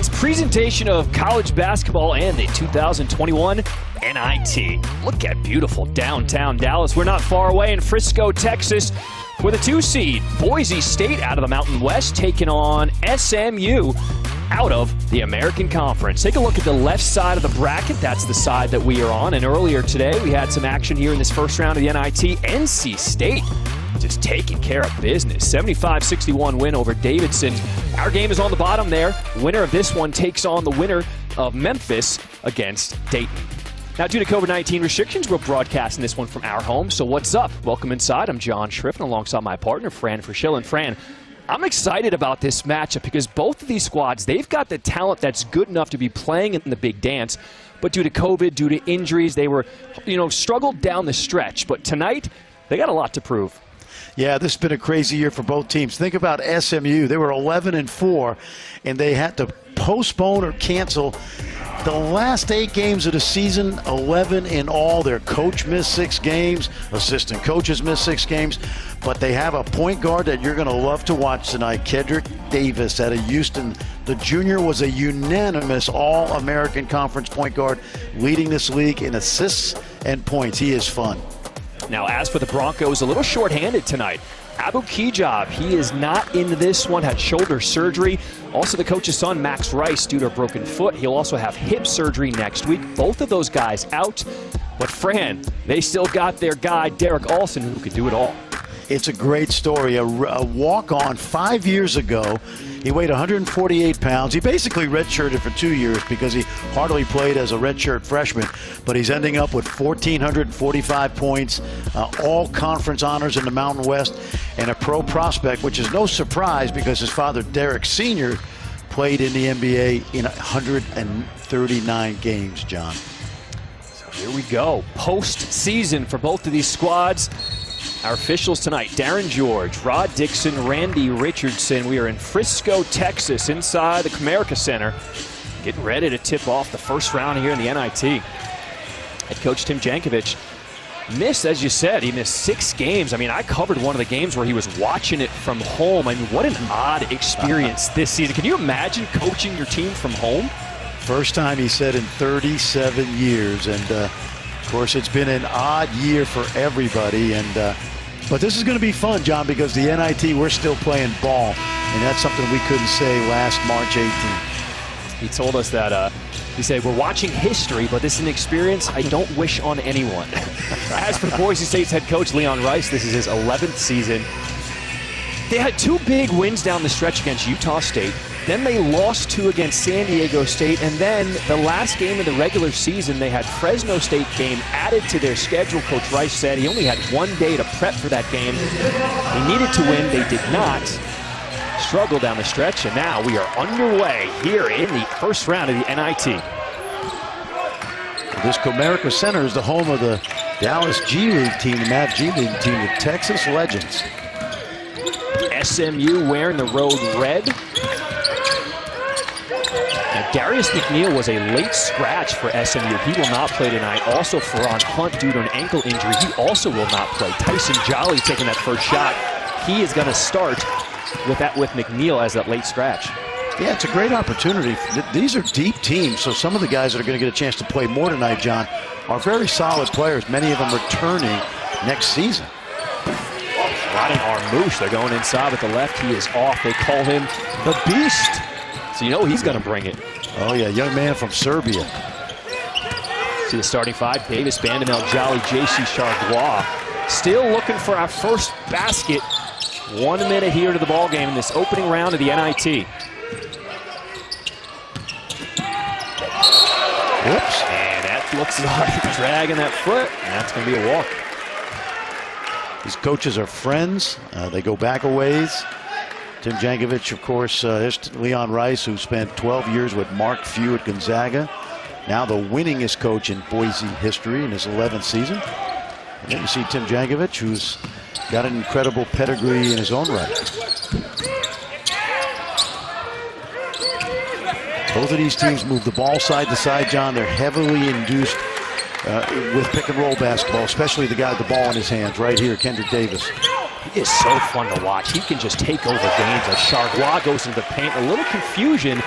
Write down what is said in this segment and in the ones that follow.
Presentation of college basketball and the 2021 NIT. Look at beautiful downtown Dallas. We're not far away in Frisco, Texas, with a 2 seed. Boise State out of the Mountain West taking on SMU out of the American Conference. Take a look at the left side of the bracket. That's the side that we are on. And earlier today, we had some action here in this first round of the NIT. NC State just taking care of business. 75-61 win over Davidson. Our game is on the bottom there. Winner of this one takes on the winner of Memphis against Dayton. Now, due to COVID-19 restrictions, we're broadcasting this one from our home. So what's up? Welcome inside. I'm John Schriffen alongside my partner, Fran Frischel. And Fran, I'm excited about this matchup because both of these squads, they've got the talent that's good enough to be playing in the big dance. But due to COVID, due to injuries, they were, struggled down the stretch. But tonight, they got a lot to prove. Yeah, this has been a crazy year for both teams. Think about SMU. They were 11-4, and they had to postpone or cancel the last 8 games of the season, 11 in all. Their coach missed 6 games. Assistant coaches missed 6 games. But they have a point guard that you're going to love to watch tonight, Kedrick Davis out of Houston. The junior was a unanimous All-American Conference point guard, leading this league in assists and points. He is fun. Now, as for the Broncos, a little short-handed tonight. Abu Kijab, he is not in this one, had shoulder surgery. Also, the coach's son, Max Rice, due to a broken foot. He'll also have hip surgery next week. Both of those guys out. But Fran, they still got their guy, Derek Olsen, who could do it all. It's a great story. A walk-on 5 years ago. He weighed 148 pounds. He basically redshirted for 2 years because he hardly played as a redshirt freshman. But he's ending up with 1,445 points, all conference honors in the Mountain West, and a pro prospect, which is no surprise because his father, Derek Sr., played in the NBA in 139 games, John. So here we go. Postseason for both of these squads. Our officials tonight, Darren George, Rod Dixon, Randy Richardson. We are in Frisco, Texas, inside the Comerica Center, getting ready to tip off the first round here in the NIT. Head coach Tim Jankovic missed, as you said, he missed 6 games. I mean, I covered one of the games where he was watching it from home. I mean, what an odd experience this season. Can you imagine coaching your team from home? First time, he said, in 37 years. And, of course, it's been an odd year for everybody. But this is going to be fun, John, because the NIT, we're still playing ball. And that's something we couldn't say last March 18th. He told us that, he said, we're watching history, but this is an experience I don't wish on anyone. As for Boise State's head coach, Leon Rice, this is his 11th season. They had 2 big wins down the stretch against Utah State. Then they lost 2 against San Diego State. And then the last game of the regular season, they had Fresno State game added to their schedule. Coach Rice said he only had 1 day to prep for that game. They needed to win. They did not. Struggle down the stretch. And now we are underway here in the first round of the NIT. This Comerica Center is the home of the Dallas G League team, the Mav G League team, the Texas Legends. SMU wearing the road red. Now, Darius McNeil was a late scratch for SMU. He will not play tonight. Also, Ferron Hunt, due to an ankle injury, he also will not play. Tyson Jolly taking that first shot. He is going to start with McNeil as that late scratch. Yeah, it's a great opportunity. These are deep teams, so some of the guys that are going to get a chance to play more tonight, John, are very solid players, many of them returning next season. Mladen Armus, they're going inside with the left. He is off. They call him the Beast. So you know he's going to bring it. Oh, yeah, young man from Serbia. See the starting 5, Davis, Bandamel, Jolly, J.C. Chargois. Still looking for our first basket. 1 minute here to the ball game in this opening round of the NIT. Whoops. And that looks like dragging that foot. And that's going to be a walk. These coaches are friends. They go back a ways. Tim Jankovic, of course, there's Leon Rice, who spent 12 years with Mark Few at Gonzaga. Now the winningest coach in Boise history in his 11th season. And then you see Tim Jankovic, who's got an incredible pedigree in his own right. Both of these teams move the ball side to side, John. They're heavily induced with pick and roll basketball, especially the guy with the ball in his hands right here, Kendrick Davis. He is so fun to watch. He can just take over games as Chargois goes into the paint. A little confusion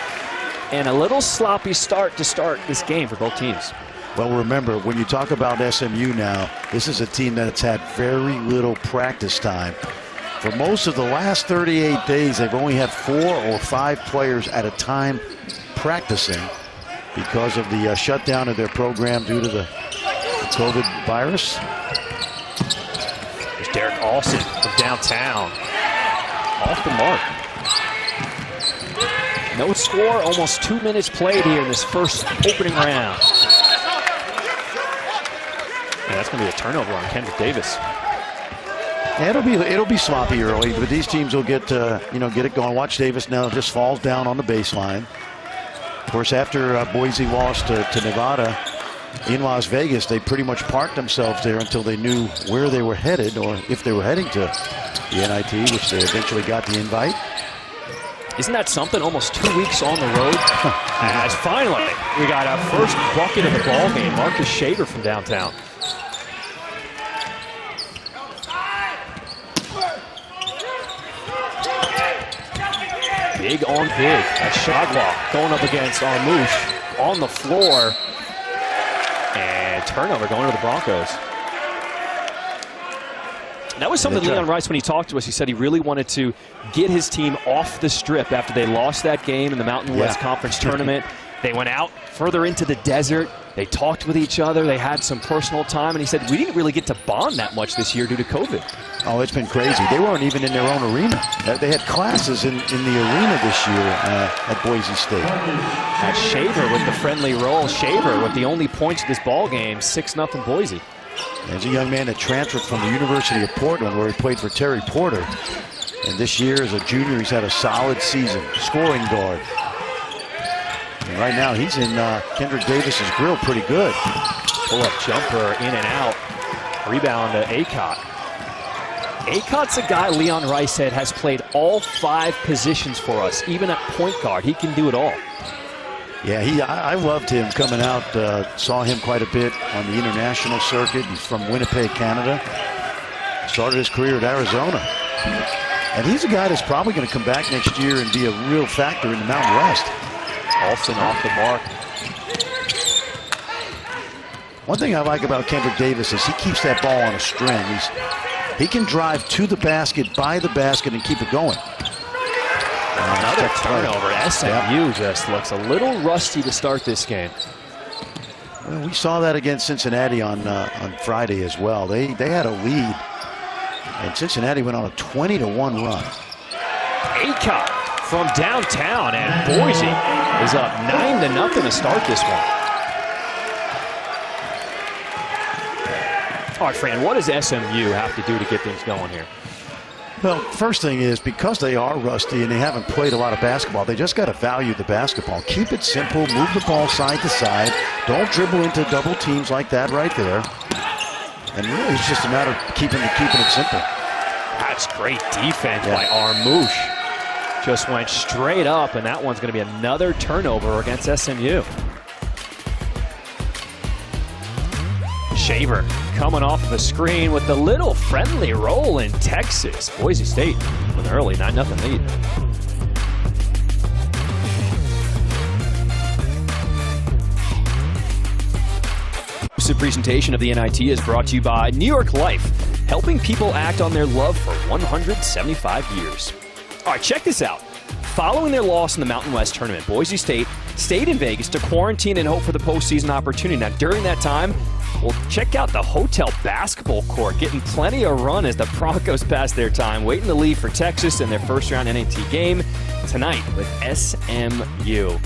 and a little sloppy start to start this game for both teams. Well, remember, when you talk about SMU now, this is a team that's had very little practice time. For most of the last 38 days, they've only had 4 or 5 players at a time practicing because of the shutdown of their program due to the COVID virus. There's Derek Olsen from downtown. Off the mark. No score, almost 2 minutes played here in this first opening round. And that's going to be a turnover on Kendrick Davis. Yeah, it'll be sloppy early, but these teams will get get it going. Watch Davis now just falls down on the baseline. Of course, after Boise lost to Nevada in Las Vegas, they pretty much parked themselves there until they knew where they were headed, or if they were heading to the NIT, which they eventually got the invite. Isn't that something? Almost 2 weeks on the road. As finally, we got our first bucket of the ball game. Marcus Shaver from downtown. Big on big. That's Shagwa going up against Armus on the floor. And turnover going to the Broncos. That was something Leon Rice, when he talked to us, he said he really wanted to get his team off the strip after they lost that game in the Mountain West Conference tournament. They went out further into the desert. They talked with each other. They had some personal time. And he said, we didn't really get to bond that much this year due to COVID. Oh, it's been crazy. They weren't even in their own arena. They had classes in the arena this year at Boise State. That's Shaver with the friendly roll. Shaver with the only points of this ball game, 6-0 Boise. There's a young man that transferred from the University of Portland, where he played for Terry Porter. And this year, as a junior, he's had a solid season, scoring guard. And right now, he's in Kendrick Davis's grill pretty good. Pull-up jumper in and out. Rebound to Acott. Acott's a guy Leon Rice said has played all 5 positions for us, even at point guard. He can do it all. Yeah, I loved him coming out. Saw him quite a bit on the international circuit. He's from Winnipeg, Canada. Started his career at Arizona. And he's a guy that's probably going to come back next year and be a real factor in the Mountain West. Olsen off the mark. One thing I like about Kendrick Davis is he keeps that ball on a string. He can drive to the basket, by the basket, and keep it going. Another turnover. SMU just looks a little rusty to start this game. Well, we saw that against Cincinnati on Friday as well. They had a lead, and Cincinnati went on a 20-1 run. Acott from downtown, and Boise is up 9-0 to start this one. All right, Fran, what does SMU have to do to get things going here? Well, first thing is, because they are rusty and they haven't played a lot of basketball, they just got to value the basketball. Keep it simple, move the ball side to side. Don't dribble into double teams like that right there. And really, it's just a matter of keeping it simple. That's great defense by Armus. Just went straight up, and that one's going to be another turnover against SMU. Shaver coming off of a screen with the little friendly roll in Texas. Boise State with an early 9-0 lead. This presentation of the NIT is brought to you by New York Life, helping people act on their love for 175 years. All right, check this out. Following their loss in the Mountain West tournament, Boise State stayed in Vegas to quarantine and hope for the postseason opportunity. Now, during that time, we'll check out the hotel basketball court, getting plenty of run as the Broncos pass their time, waiting to leave for Texas in their first-round NIT game tonight with SMU.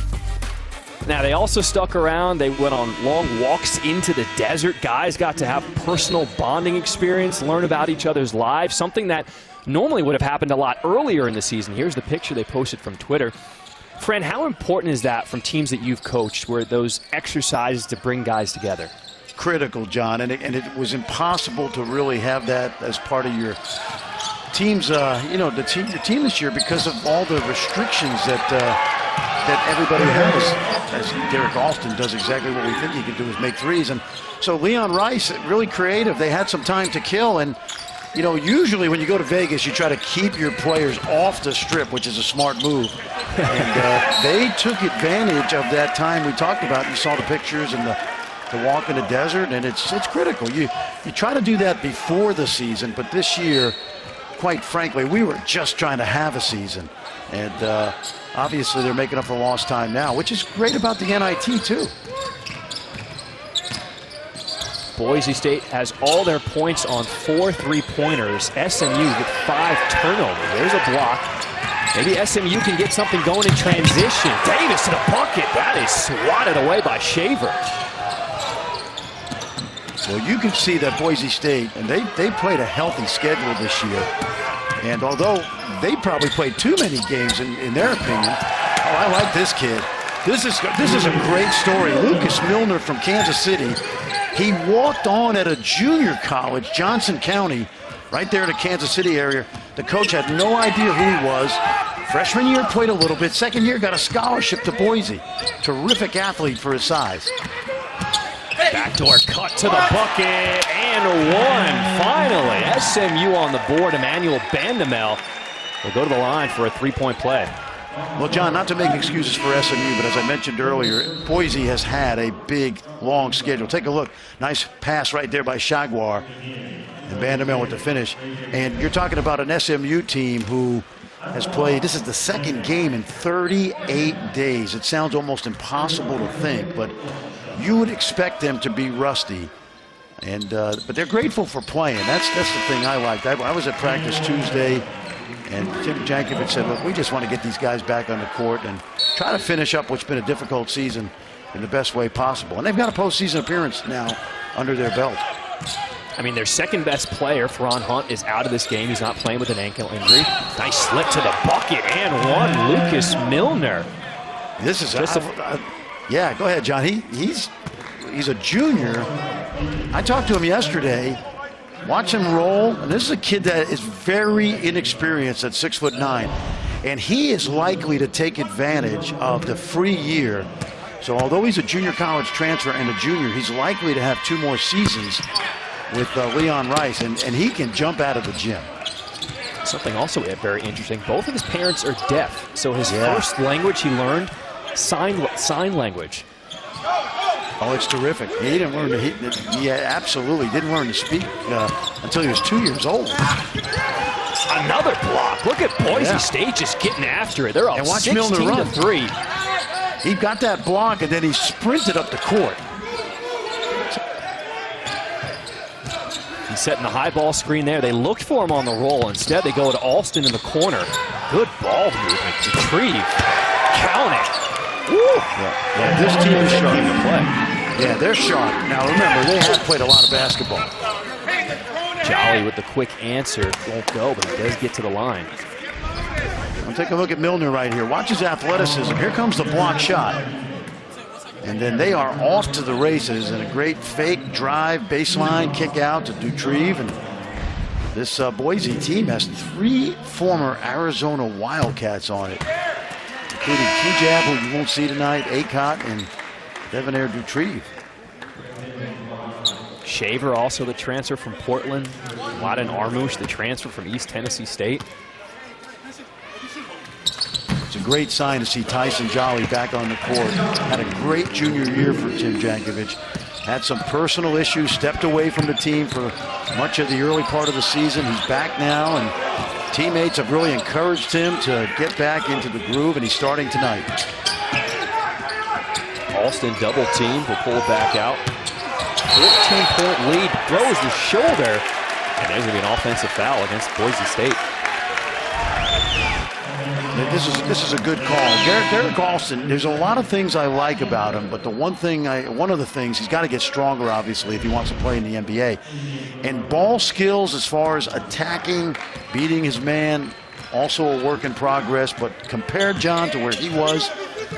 Now, they also stuck around. They went on long walks into the desert. Guys got to have personal bonding experience, learn about each other's lives, something that normally would have happened a lot earlier in the season. Here's the picture they posted from Twitter. Fran, how important is that from teams that you've coached, where those exercises to bring guys together? Critical, John, and it was impossible to really have that as part of your team's, your team this year because of all the restrictions that everybody has. As Derek Alston does exactly what we think he can do, is make threes. And so Leon Rice, really creative. They had some time to kill, and You know, usually when you go to Vegas, you try to keep your players off the strip, which is a smart move. And they took advantage of that time we talked about. You saw the pictures and the walk in the desert, and it's critical. You try to do that before the season, but this year, quite frankly, we were just trying to have a season. And obviously they're making up for lost time now, which is great about the NIT too. Boise State has all their points on 4 3-pointers. SMU with 5 turnovers. There's a block. Maybe SMU can get something going in transition. Davis to the bucket. That is swatted away by Shaver. Well, you can see that Boise State, and they played a healthy schedule this year. And although they probably played too many games in their opinion, oh, I like this kid. This is a great story. Lucas Milner from Kansas City. He walked on at a junior college, Johnson County, right there in the Kansas City area. The coach had no idea who he was. Freshman year, played a little bit. Second year, got a scholarship to Boise. Terrific athlete for his size. Backdoor cut to the bucket, and one. Finally, SMU on the board. Emmanuel Bandamel will go to the line for a 3-point play. Well, John, not to make excuses for SMU, but as I mentioned earlier, Boise has had a big, long schedule. Take a look. Nice pass right there by Jaguar. And Bandamel with the finish. And you're talking about an SMU team who has played, this is the second game in 38 days. It sounds almost impossible to think, but you would expect them to be rusty. And but they're grateful for playing. That's the thing I liked. I was at practice Tuesday, and Tim Jankovic said, look, we just want to get these guys back on the court and try to finish up what's been a difficult season in the best way possible. And they've got a postseason appearance now under their belt. I mean, their second best player, Ferran Hunt, is out of this game. He's not playing with an ankle injury. Nice slip to the bucket and one. Lucas Milner. This is yeah, go ahead, John. He's a junior. I talked to him yesterday. Watch him roll, and this is a kid that is very inexperienced at 6'9", and he is likely to take advantage of the free year. So although he's a junior college transfer and a junior, he's likely to have 2 more seasons with Leon Rice, and he can jump out of the gym. Something also very interesting, both of his parents are deaf, so his first language he learned, sign language. Oh, it's terrific. He didn't learn to, absolutely didn't learn to speak until he was 2 years old. Another block. Look at Boise State just getting after it. They're up 16-3. He got that block, and then he sprinted up the court. He's setting the high ball screen there. They looked for him on the roll. Instead, they go to Alston in the corner. Good ball movement. Retrieve. Count it. Woo. Yeah, this team is sharp to play. Yeah, they're sharp. Now remember, they have played a lot of basketball. Jolly with the quick answer. Won't go, but he does get to the line. I'll take a look at Milner right here. Watch his athleticism. Here comes the block shot. And then they are off to the races, and a great fake drive, baseline, kick out to Dutrieve. And this Boise team has 3 former Arizona Wildcats on it, including Kijab, who you won't see tonight, Acott, and Devonair Dutrieve. Shaver, also the transfer from Portland. Mladen Armus, the transfer from East Tennessee State. It's a great sign to see Tyson Jolly back on the court. Had a great junior year for Tim Jankovic. Had some personal issues, stepped away from the team for much of the early part of the season. He's back now, and teammates have really encouraged him to get back into the groove, and he's starting tonight. Alston double team, will pull it back out. 14-point lead, throws the shoulder, and there's going to be an offensive foul against Boise State. This is a good call. Derek Alston, there's a lot of things I like about him, but one of the things, he's got to get stronger, obviously, if he wants to play in the NBA. And ball skills as far as attacking, beating his man, also a work in progress. But compared, John, to where he was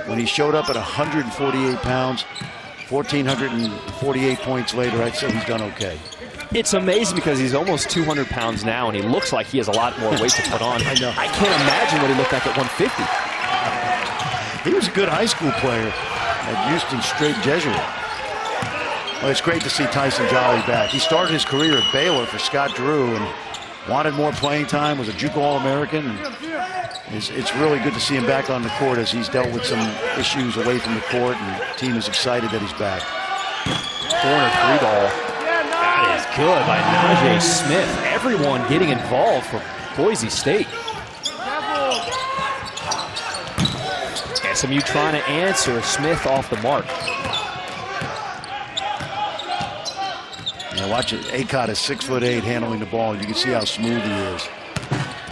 when he showed up at 148 pounds, 1,448 points later, I'd say he's done okay. It's amazing because he's almost 200 pounds now, and he looks like he has a lot more weight to put on. I know. I can't imagine what he looked like at 150. He was a good high school player at Houston Straight Jesuit. Well, it's great to see Tyson Jolly back. He started his career at Baylor for Scott Drew, and wanted more playing time, was a JUCO All-American. It's really good to see him back on the court as he's dealt with some issues away from the court, and the team is excited that he's back. Corner three ball. That is good by Najee Smith. Everyone getting involved for Boise State. SMU trying to answer. Smith off the mark. Now watch it. Acott is 6'8", handling the ball. You can see how smooth he is.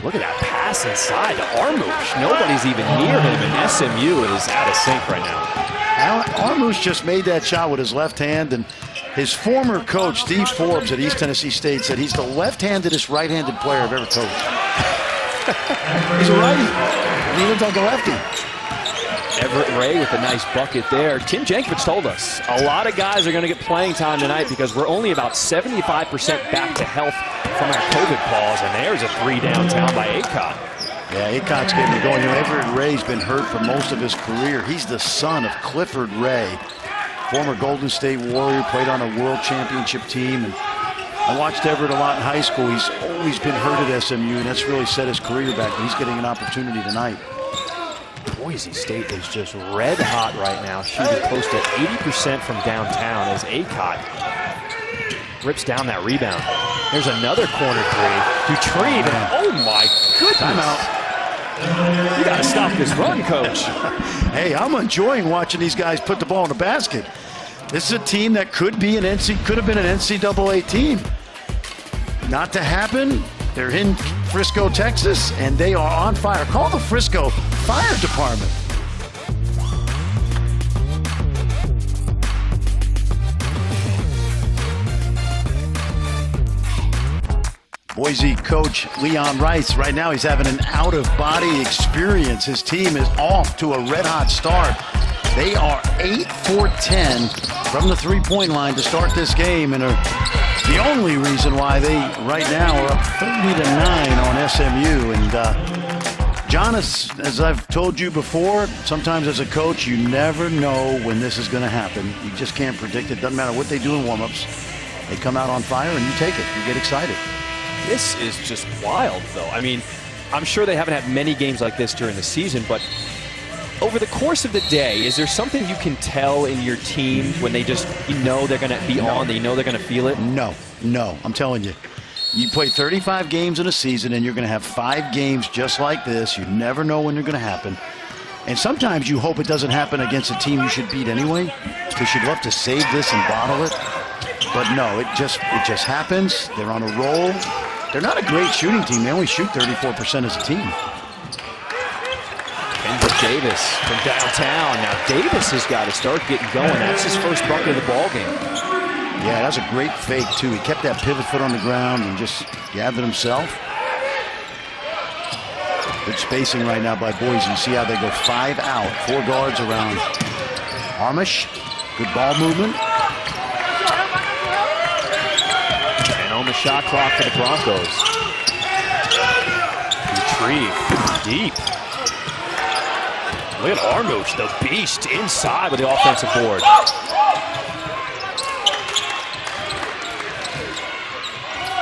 Look at that pass inside to Armus. Nobody's even near him, and SMU is out of sync right now. Armus just made that shot with his left hand, and his former coach, Steve Forbes at East Tennessee State, said he's the left-handedest right-handed player I've ever coached. He's a righty, and he looks like a lefty. Everett Ray with a nice bucket there. Tim Jankovich told us a lot of guys are going to get playing time tonight because we're only about 75% back to health from our COVID pause, and there's a three downtown by Acott. Yeah, Acott's getting it going. You know, Everett Ray's been hurt for most of his career. He's the son of Clifford Ray, former Golden State Warrior, played on a world championship team. And I watched Everett a lot in high school. He's always been hurt at SMU, and that's really set his career back. He's getting an opportunity tonight. Boise State is just red hot right now, shooting close to 80% from downtown as Acott rips down that rebound. There's another corner three. Dutree, oh my goodness. Timeout. You got to stop this run, coach. Hey, I'm enjoying watching these guys put the ball in the basket. This is a team that could have been an NCAA team. Not to happen. They're in Frisco, Texas, and they are on fire. Call the Frisco Fire Department. Boise coach Leon Rice, right now he's having an out-of-body experience. His team is off to a red-hot start. They are 8 for 10 from the three-point line to start this game, and the only reason why they right now are up 30-9 on SMU. And John, as I've told you before, sometimes as a coach, you never know when this is going to happen. You just can't predict it. Doesn't matter what they do in warm-ups. They come out on fire, and you take it. You get excited. This is just wild, though. I mean, I'm sure they haven't had many games like this during the season, but over the course of the day, is there something you can tell in your team when they just, you know they're going to be on, they know they're going to feel it? No, I'm telling you. You play 35 games in a season, and you're going to have 5 games just like this. You never know when they're going to happen. And sometimes you hope it doesn't happen against a team you should beat anyway, because you'd love to save this and bottle it. But no, it just happens. They're on a roll. They're not a great shooting team. They only shoot 34% as a team. Kendrick Davis from downtown. Now Davis has got to start getting going. That's his first bucket of the ball game. Yeah, that's a great fake too. He kept that pivot foot on the ground and just gathered himself. Good spacing right now by Boise. You see how they go 5 out, 4 guards around Armus. Good ball movement. And on the shot clock for the Broncos. Retrieve deep. Look at Armus, the beast, inside with the offensive board.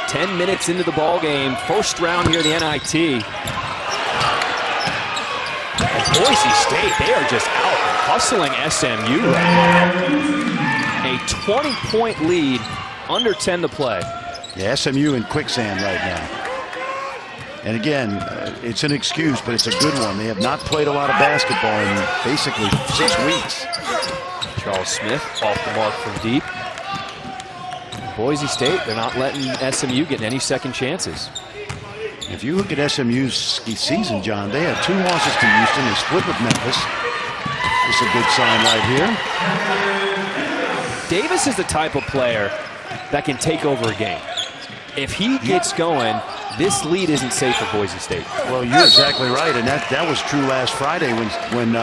Ten minutes into the ball game, first round here, the NIT. And Boise State, they are just out hustling SMU right now. A 20-point lead, under 10 to play. Yeah, SMU in quicksand right now. And again, it's an excuse, but it's a good one. They have not played a lot of basketball in basically 6 weeks. Charles Smith off the mark from deep. Boise State, they're not letting SMU get any second chances. If you look at SMU's season, John, they had 2 losses to Houston. They split with Memphis. This is a good sign right here. Davis is the type of player that can take over a game. If he gets going, this lead isn't safe for Boise State. Well, you're exactly right, and that was true last Friday when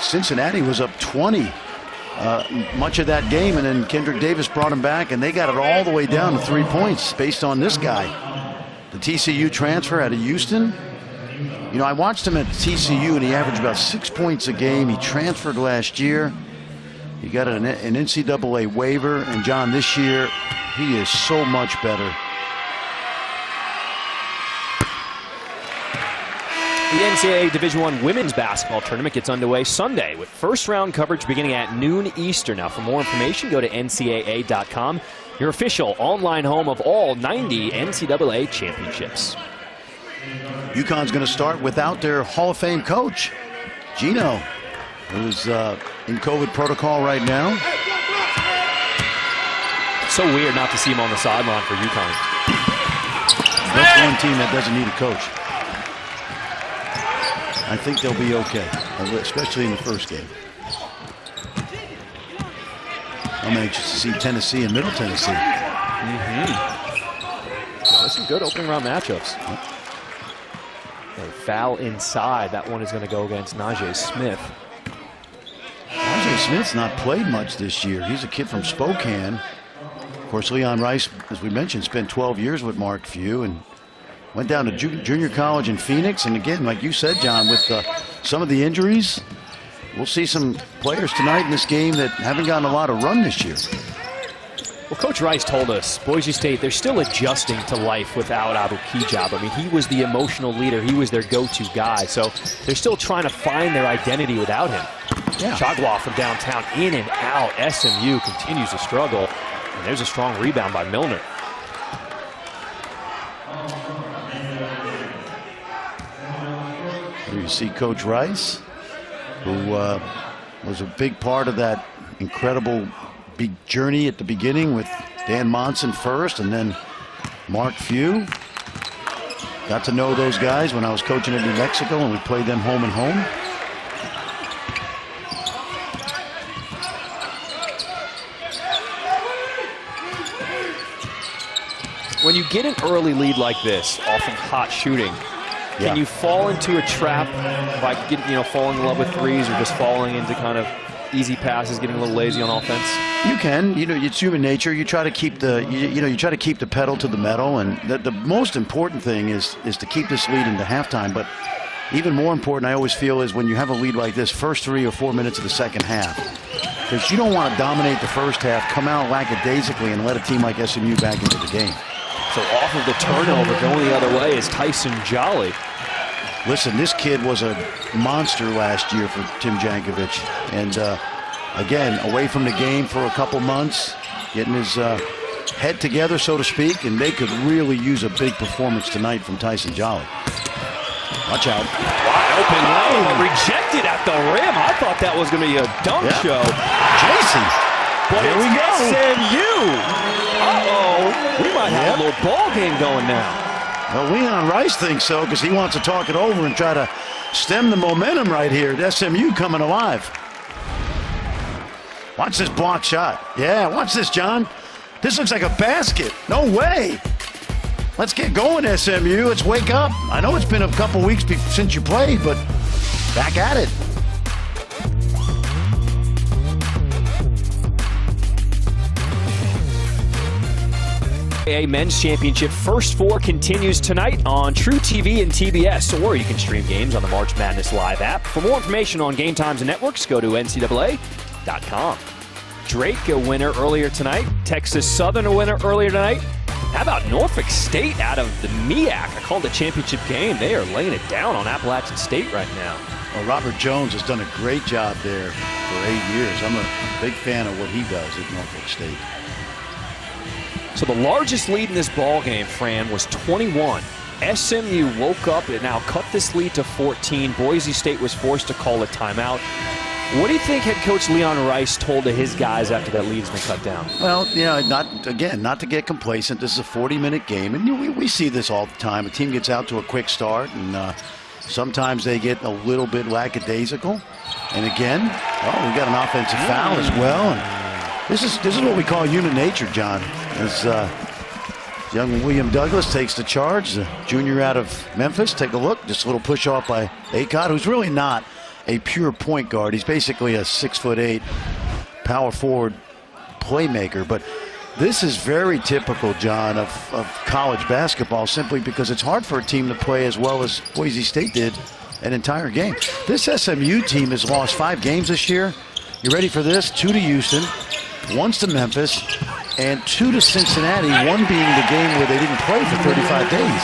Cincinnati was up 20 much of that game, and then Kendrick Davis brought him back, and they got it all the way down to 3 points based on this guy. The TCU transfer out of Houston. You know, I watched him at TCU, and he averaged about 6 points a game. He transferred last year. He got an NCAA waiver, and John, this year, he is so much better. The NCAA Division I women's basketball tournament gets underway Sunday with first-round coverage beginning at noon Eastern. Now, for more information, go to ncaa.com, your official online home of all 90 NCAA championships. UConn's going to start without their Hall of Fame coach, Gino, who's in COVID protocol right now. It's so weird not to see him on the sideline for UConn. That's one team that doesn't need a coach. I think they'll be okay, especially in the first game. I'm anxious to see Tennessee and Middle Tennessee. There's some good opening round matchups. A foul inside. That one is going to go against Najee Smith. Najee Smith's not played much this year. He's a kid from Spokane. Of course, Leon Rice, as we mentioned, spent 12 years with Mark Few and went down to junior college in Phoenix. And again, like you said, John, with some of the injuries, we'll see some players tonight in this game that haven't gotten a lot of run this year. Well, Coach Rice told us, Boise State, they're still adjusting to life without Abu Kijab. I mean, he was the emotional leader. He was their go-to guy. So they're still trying to find their identity without him. Yeah. Chagwa from downtown, in and out. SMU continues to struggle. And there's a strong rebound by Milner. Here you see Coach Rice, who was a big part of that incredible big journey at the beginning with Dan Monson first and then Mark Few. Got to know those guys when I was coaching in New Mexico and we played them home and home. When you get an early lead like this off of hot shooting, can you fall into a trap by falling in love with threes or just falling into kind of easy passes, getting a little lazy on offense? You can. It's human nature. You try to keep the you try to keep the pedal to the metal, and the most important thing is to keep this lead into halftime. But even more important, I always feel, is when you have a lead like this, first 3 or 4 minutes of the second half, because you don't want to dominate the first half, come out lackadaisically, and let a team like SMU back into the game. So off of the turnover, going the other way is Tyson Jolly. Listen, this kid was a monster last year for Tim Jankovic. And again, away from the game for a couple months, getting his head together, so to speak, and they could really use a big performance tonight from Tyson Jolly. Watch out. Wide open lane, rejected at the rim. I thought that was going to be a dunk show. Jason. But here we go. SMU. Uh-oh. We might have a little ball game going now. Well, Leon Rice thinks so because he wants to talk it over and try to stem the momentum right here. SMU coming alive. Watch this block shot. Yeah, watch this, John. This looks like a basket. No way. Let's get going, SMU. Let's wake up. I know it's been a couple weeks since you played, but back at it. NCAA Men's Championship First Four continues tonight on True TV and TBS, or you can stream games on the March Madness Live app. For more information on game times and networks, go to ncaa.com. Drake, a winner earlier tonight. Texas Southern, a winner earlier tonight. How about Norfolk State out of the MEAC? I called it a championship game. They are laying it down on Appalachian State right now. Well, Robert Jones has done a great job there for 8 years. I'm a big fan of what he does at Norfolk State. So the largest lead in this ball game, Fran, was 21. SMU woke up and now cut this lead to 14. Boise State was forced to call a timeout. What do you think head coach Leon Rice told to his guys after that lead's been cut down? Well, not to get complacent. This is a 40-minute game, and we see this all the time. A team gets out to a quick start, and sometimes they get a little bit lackadaisical. And again, we got an offensive foul as well. And this is what we call human nature, John. As young William Douglas takes the charge, the junior out of Memphis. Take a look. Just a little push off by Acott, who's really not a pure point guard. He's basically a 6'8" power forward playmaker. But this is very typical, John, of college basketball, simply because it's hard for a team to play as well as Boise State did an entire game. This SMU team has lost 5 games this year. You ready for this? 2 to Houston, 1 to Memphis, and 2 to Cincinnati, 1 being the game where they didn't play for 35 days.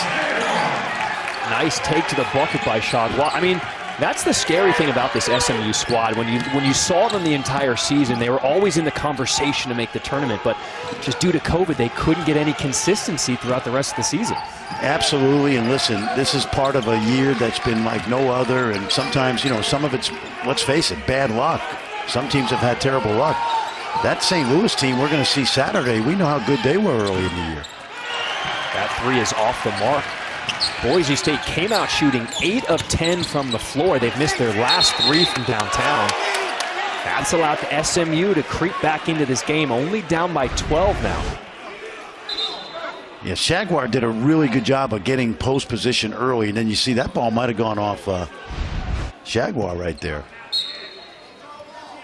Nice take to the bucket by Chagua. I mean, that's the scary thing about this SMU squad. When you saw them the entire season, they were always in the conversation to make the tournament, but just due to COVID, they couldn't get any consistency throughout the rest of the season. Absolutely, and listen, this is part of a year that's been like no other, and sometimes, you know, some of it's, let's face it, bad luck. Some teams have had terrible luck. That St. Louis team we're going to see Saturday, we know how good they were early in the year. That three is off the mark. Boise State came out shooting 8 of 10 from the floor. They've missed their last 3 from downtown. That's allowed the SMU to creep back into this game, only down by 12 now. Yeah, Jaguar did a really good job of getting post position early, and then you see that ball might have gone off Jaguar right there.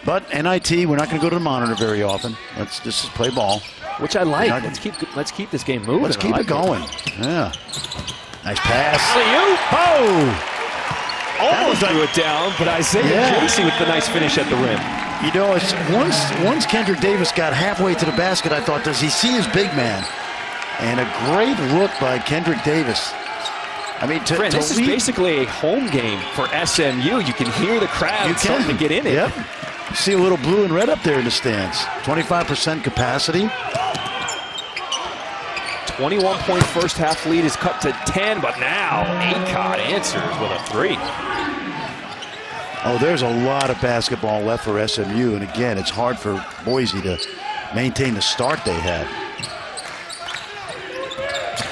But NIT, we're not going to go to the monitor very often. Let's just play ball. Which I like. Let's keep this game moving. Let's keep it going. Yeah. Nice pass. Oh! Almost threw it down, but Isaiah Casey with the nice finish at the rim. You know, it's once Kendrick Davis got halfway to the basket, I thought, does he see his big man? And a great look by Kendrick Davis. I mean, this is basically a home game for SMU. You can hear the crowd starting to get in it. Yep. You see a little blue and red up there in the stands. 25% capacity. 21-point first half lead is cut to 10, but now Acott answers with a 3. Oh, there's a lot of basketball left for SMU, and again, it's hard for Boise to maintain the start they had.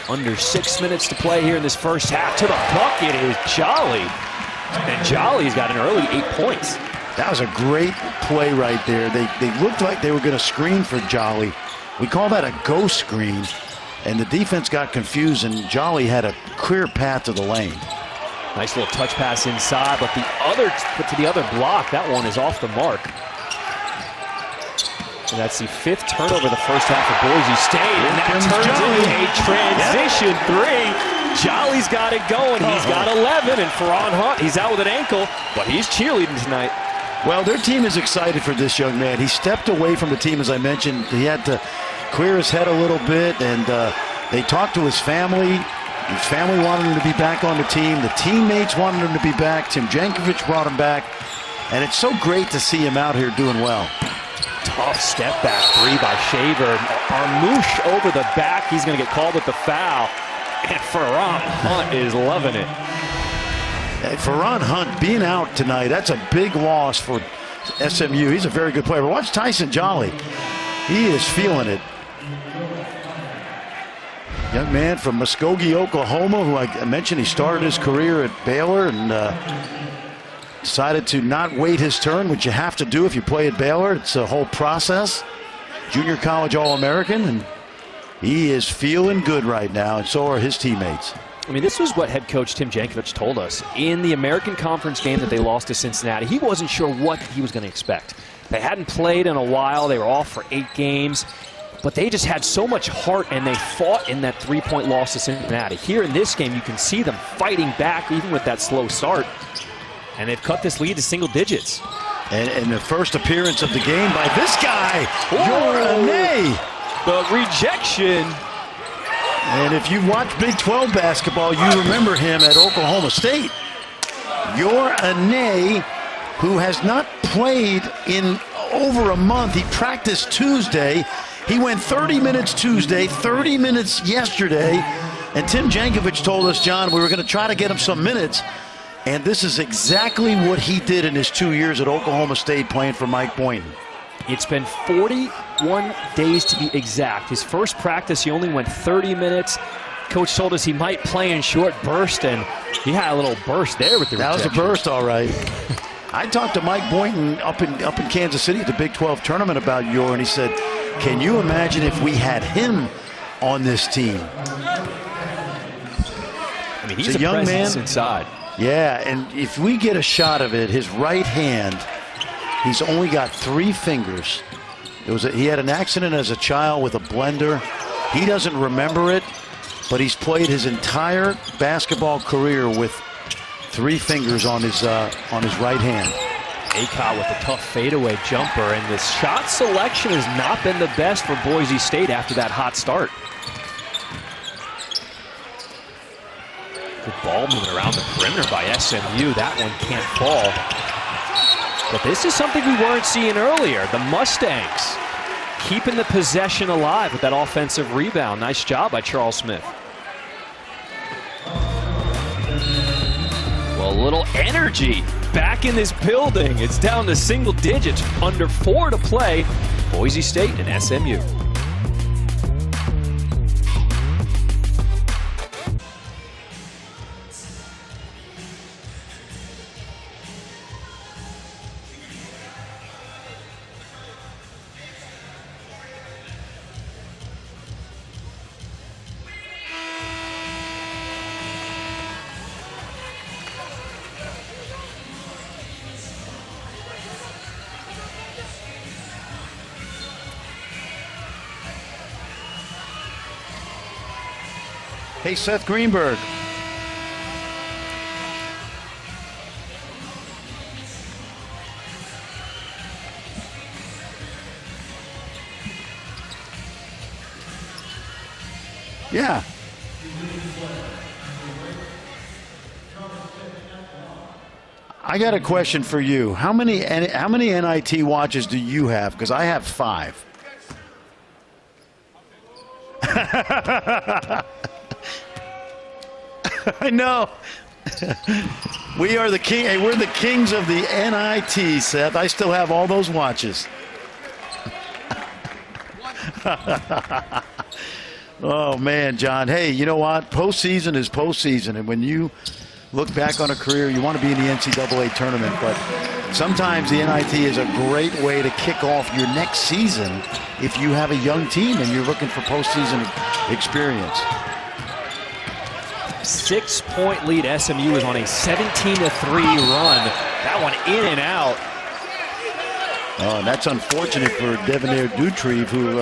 Under 6 minutes to play here in this first half. To the bucket is Jolly, and Jolly's got an early 8 points. That was a great play right there. They looked like they were going to screen for Jolly. We call that a ghost screen. And the defense got confused, and Jolly had a clear path to the lane. Nice little touch pass inside, but to the other block, that one is off the mark. And that's the 5th turnover the first half of Boise State, and that turns into a transition 3. Jolly's got it going. He's got 11, and Ferran Hunt, he's out with an ankle, but he's cheerleading tonight. Well, their team is excited for this young man. He stepped away from the team, as I mentioned. He had to clear his head a little bit, and they talked to his family. His family wanted him to be back on the team. The teammates wanted him to be back. Tim Jankovic brought him back, and it's so great to see him out here doing well. Tough step back 3 by Shaver. Armus over the back. He's going to get called with the foul, and Ferran Hunt is loving it. Ferran Hunt being out tonight, that's a big loss for SMU. He's a very good player. But watch Tyson Jolly. He is feeling it. Young man from Muskogee, Oklahoma, who I mentioned, he started his career at Baylor and decided to not wait his turn, which you have to do if you play at Baylor. It's a whole process. Junior college All-American, and he is feeling good right now, and so are his teammates. I mean, this was what head coach Tim Jankovic told us. In the American Conference game that they lost to Cincinnati, he wasn't sure what he was going to expect. They hadn't played in a while. They were off for 8 games. But they just had so much heart, and they fought in that 3-point loss to Cincinnati. Here in this game, you can see them fighting back, even with that slow start. And they've cut this lead to single digits. And the first appearance of the game by this guy, Yorane. The rejection. And if you watch Big 12 basketball, you remember him at Oklahoma State. Yorane, who has not played in over a month. He practiced Tuesday. He went 30 minutes Tuesday, 30 minutes yesterday. And Tim Jankovic told us, John, we were going to try to get him some minutes. And this is exactly what he did in his 2 years at Oklahoma State playing for Mike Boynton. It's been 41 days to be exact. His first practice, he only went 30 minutes. Coach told us he might play in short burst, and he had a little burst there with the rejection. That was a burst, all right. I talked to Mike Boynton up in Kansas City at the Big 12 tournament about Yor, and he said, can you imagine if we had him on this team? I mean, he's a young man inside. Yeah, and if we get a shot of it, his right hand, he's only got 3 fingers. He had an accident as a child with a blender. He doesn't remember it, but he's played his entire basketball career with 3 fingers on his right hand. Acott with a tough fadeaway jumper, and the shot selection has not been the best for Boise State after that hot start. The ball moving around the perimeter by SMU. That one can't fall. But this is something we weren't seeing earlier. The Mustangs keeping the possession alive with that offensive rebound. Nice job by Charles Smith. Well, a little energy back in this building. It's down to single digits, under 4 to play. Boise State and SMU. Hey, Seth Greenberg. Yeah. I got a question for you. How many NIT watches do you have? Because I have 5. I know. We are the king. Hey, we're the kings of the NIT, Seth. I still have all those watches. Oh, man, John. Hey, you know what? Postseason is postseason. And when you look back on a career, you want to be in the NCAA tournament. But sometimes the NIT is a great way to kick off your next season if you have a young team and you're looking for postseason experience. 6-point lead. SMU is on a 17-3 run. That one in and out. Oh, and that's unfortunate for Devonair Dutrieve, who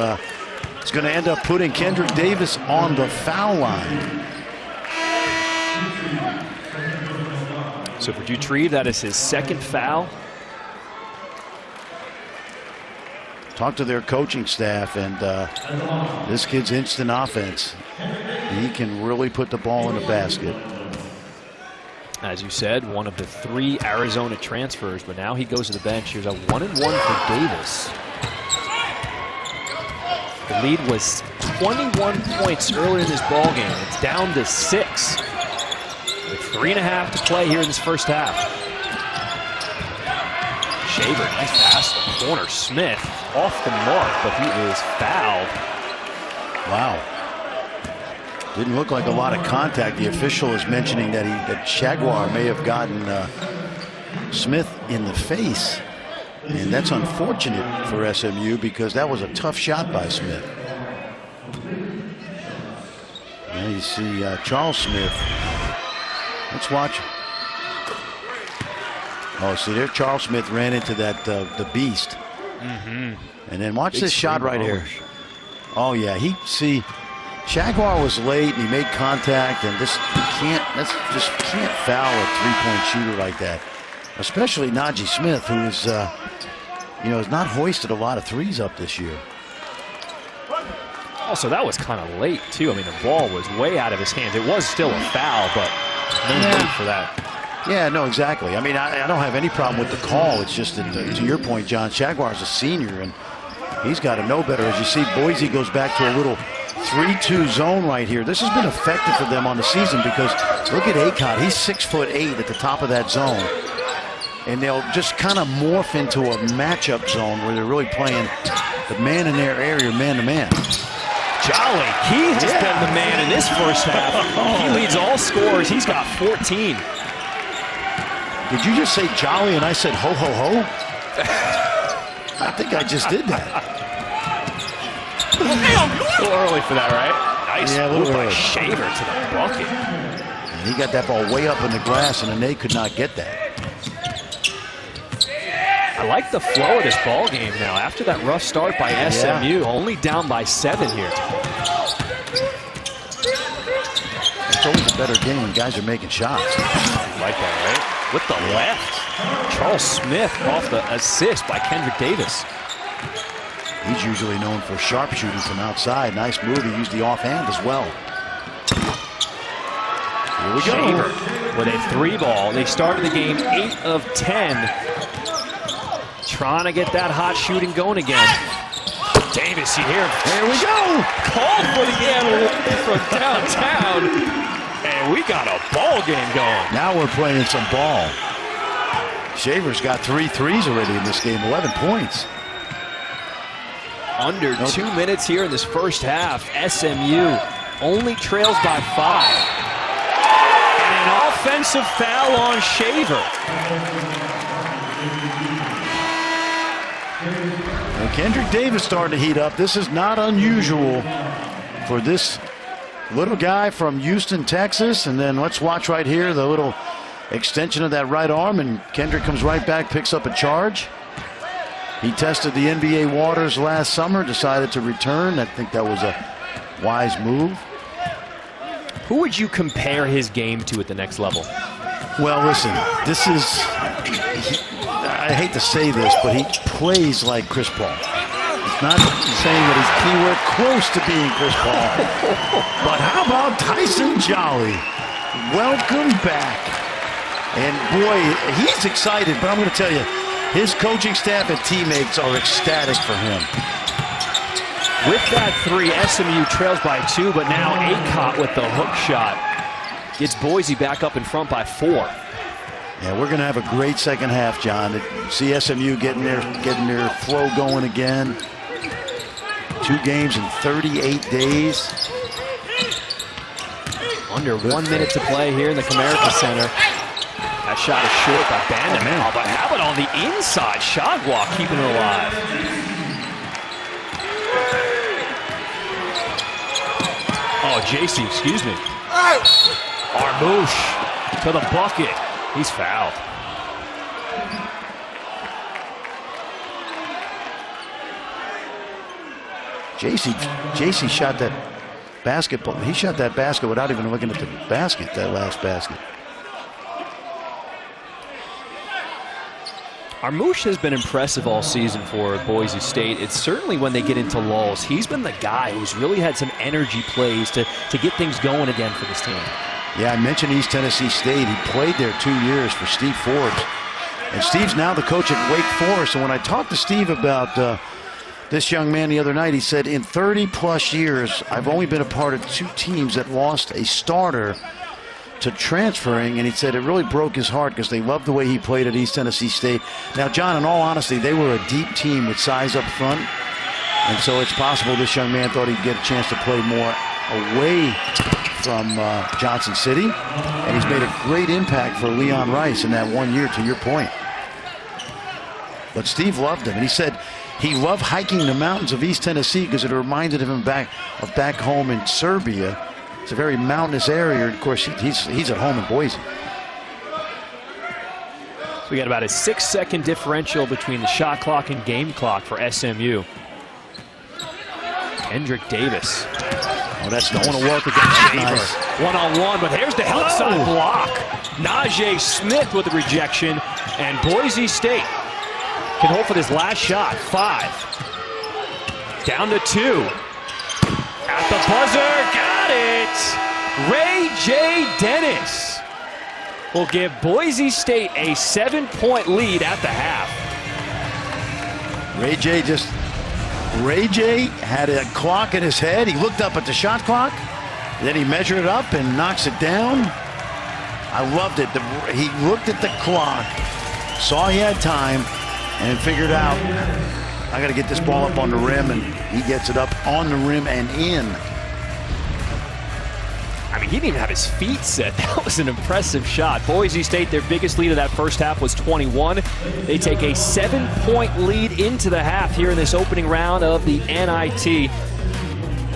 is going to end up putting Kendrick Davis on the foul line. So for Dutrieve, that is his 2nd foul. Talk to their coaching staff, and this kid's instant offense. He can really put the ball in the basket. As you said, one of the 3 Arizona transfers, but now he goes to the bench. Here's a 1-and-1 for Davis. The lead was 21 points earlier in this ball game. It's down to 6 with 3.5 to play here in this first half. Shaver, nice pass to the corner. Smith off the mark, but he is fouled. Wow. Didn't look like a lot of contact. The official is mentioning that Jaguar may have gotten Smith in the face. And that's unfortunate for SMU because that was a tough shot by Smith. Now you see Charles Smith. Let's watch. Oh, see there, Charles Smith ran into that the beast. And then watch this shot right here. Oh yeah, Jaguar was late and he made contact, and just can't foul a 3-point shooter like that, especially Najee Smith, who is has not hoisted a lot of threes up this year. Also, that was kind of late too. I mean, the ball was way out of his hands. It was still a foul, but no need for that. Yeah, no, exactly. I mean, I don't have any problem with the call. It's just that, to your point, John, Jaguar's a senior, and he's got to know better. As you see, Boise goes back to a little 3-2 zone right here. This has been effective for them on the season because look at Acott. He's 6'8" at the top of that zone. And they'll just kind of morph into a matchup zone where they're really playing the man in their area, man to man. Jolly, he's just been the man in this first half. He leads all scorers. He's got 14. Did you just say Jolly and I said ho, ho, ho? I think I just did that. A little early for that, right? Nice move by Shaver to the bucket. And he got that ball way up in the glass, and they could not get that. I like the flow of this ball game now. After that rough start by SMU, only down by 7 here. It's always a better game when guys are making shots. Like that, right? With the left. Charles Smith off the assist by Kendrick Davis. He's usually known for sharpshooting from outside. Nice move. He used the offhand as well. Here we go. Shaver with a 3-ball. They started the game 8 of 10. Trying to get that hot shooting going again. Davis, you hear him. There we go. Called for the analyst from downtown. And we got a ball game going. Now we're playing some ball. Shaver's got 3 threes already in this game, 11 points. Under 2 minutes here in this first half. SMU only trails by 5. And an offensive foul on Shaver. And Kendrick Davis starting to heat up. This is not unusual for this little guy from Houston, Texas. And then let's watch right here the little extension of that right arm, and Kendrick comes right back, picks up a charge. He tested the NBA waters last summer, decided to return. I think that was a wise move. Who would you compare his game to at the next level? Well, listen, this is, I hate to say this, but he plays like Chris Paul. It's not saying that he's keyword close to being Chris Paul. But how about Tyson Jolly? Welcome back. And boy, he's excited, but I'm going to tell you, his coaching staff and teammates are ecstatic for him. With that 3, SMU trails by 2, but now Acott with the hook shot gets Boise back up in front by 4. Yeah, we're going to have a great second half, John. See SMU getting their flow going again. 2 games in 38 days. Under 1 minute to play here in the Comerica Center. That shot is short by Bandamel, but how about on the inside? Shagwa keeping it alive. Oh, JC, excuse me. Armus to the bucket. He's fouled. JC shot that basketball. He shot that basket without even looking at the basket, that last basket. Armus has been impressive all season for Boise State. It's certainly when they get into lulls. He's been the guy who's really had some energy plays to get things going again for this team. Yeah, I mentioned East Tennessee State. He played there 2 years for Steve Forbes. And Steve's now the coach at Wake Forest. And when I talked to Steve about this young man the other night, he said, in 30-plus years, I've only been a part of 2 teams that lost a starter to transferring, and he said it really broke his heart because they loved the way he played at East Tennessee State. Now, John, in all honesty, they were a deep team with size up front, and so it's possible this young man thought he'd get a chance to play more away from Johnson City, and he's made a great impact for Leon Rice in that 1 year, to your point. But Steve loved him, and he said he loved hiking the mountains of East Tennessee because it reminded him back home in Serbia. It's a very mountainous area. Of course, he's at home in Boise. So we got about a 6-second differential between the shot clock and game clock for SMU. Kendrick Davis. Oh, that's don't want to work against Shaver. One-on-one, but here's the help side block. Najee Smith with the rejection, and Boise State can hold for this last shot. 5. Down to 2. At the buzzer, got it! Ray J. Dennis will give Boise State a 7-point lead at the half. Ray J had a clock in his head. He looked up at the shot clock, then he measured it up and knocks it down. I loved it. He looked at the clock, saw he had time, and figured out, I got to get this ball up on the rim, and he gets it up on the rim and in. I mean, he didn't even have his feet set. That was an impressive shot. Boise State, their biggest lead of that first half was 21. They take a 7-point lead into the half here in this opening round of the NIT.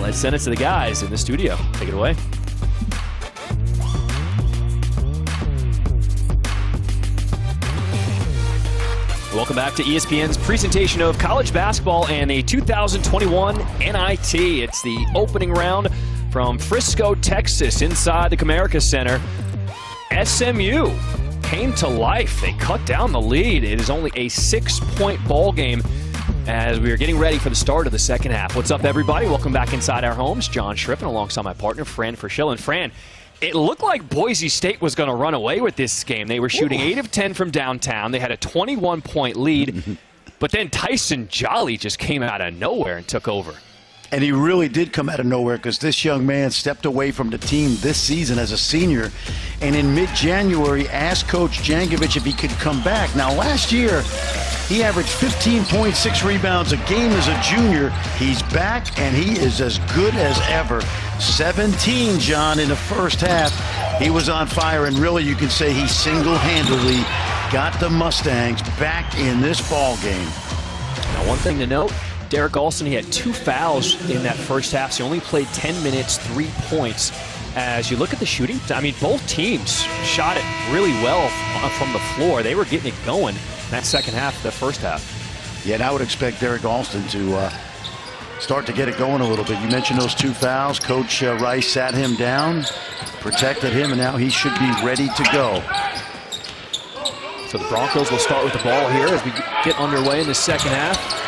Let's send it to the guys in the studio. Take it away. Welcome back to ESPN's presentation of college basketball and the 2021 NIT. It's the opening round from Frisco, Texas, inside the Comerica Center. SMU came to life. They cut down the lead. It is only a 6-point ball game as we are getting ready for the start of the second half. What's up, everybody? Welcome back inside our homes. John Schriffen alongside my partner, Fran Frischel. And Fran, It looked like Boise State was going to run away with this game. They were shooting 8 of 10 from downtown. They had a 21-point lead, but then Tyson Jolly just came out of nowhere and took over. And he really did come out of nowhere because this young man stepped away from the team this season as a senior, and in mid-January asked Coach Jankovic if he could come back. Now, last year, he averaged 15.6 rebounds a game as a junior. He's back, and he is as good as ever. 17, John, in the first half. He was on fire, and really you can say he single-handedly got the Mustangs back in this ball game. Now, one thing to note, Derek Alston, he had 2 fouls in that first half, so he only played 10 minutes, 3 points. As you look at the shooting, I mean, both teams shot it really well from the floor. They were getting it going in that second half, the first half. Yeah, and I would expect Derek Alston to start to get it going a little bit. You mentioned those 2 fouls. Coach Rice sat him down, protected him, and now he should be ready to go. So the Broncos will start with the ball here as we get underway in the second half.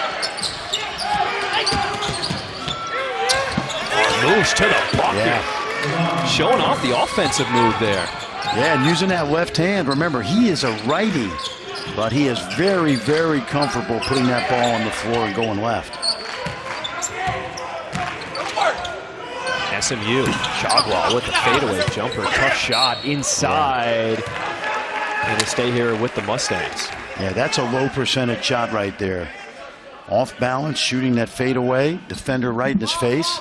Moves to the bucket. Yeah. Showing off the offensive move there. Yeah, and using that left hand. Remember, he is a righty, but he is very, very comfortable putting that ball on the floor and going left. SMU, Chagwa with the fadeaway jumper. Tough shot inside. And to stay here with the Mustangs. Yeah, that's a low percentage shot right there. Off balance, shooting that fadeaway. Defender right in his face.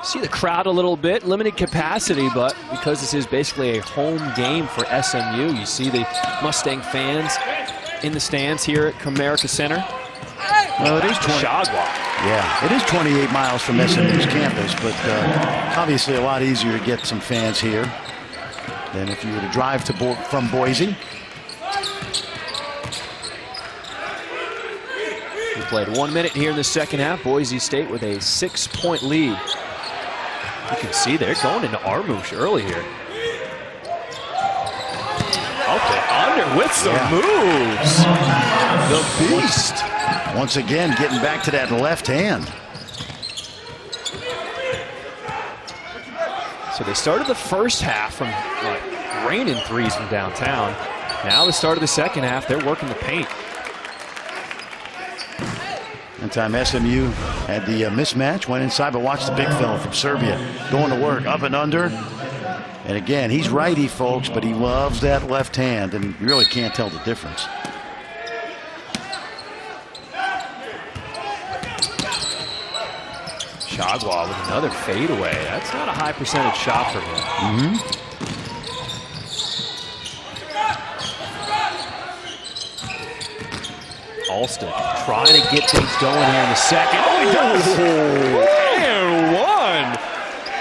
See the crowd a little bit, limited capacity, but because this is basically a home game for SMU, you see the Mustang fans in the stands here at Comerica Center. Well, it is 20. Chagwa. Yeah, it is 28 miles from SMU's campus, but obviously a lot easier to get some fans here than if you were to drive to from Boise. We played 1 minute here in the second half. Boise State with a 6-point lead. You can see they're going into Armus early here. Up and under with some moves. The beast. Once again, getting back to that left hand. So they started the first half from raining threes from downtown. Now the start of the second half, they're working the paint. That time SMU had the mismatch, went inside, but watch the big fella from Serbia going to work, up and under. And again, he's righty, folks, but he loves that left hand, and you really can't tell the difference. Chagwa with another fadeaway. That's not a high percentage shot for him. Alston trying to get things going here in the second. Oh, he does! And one!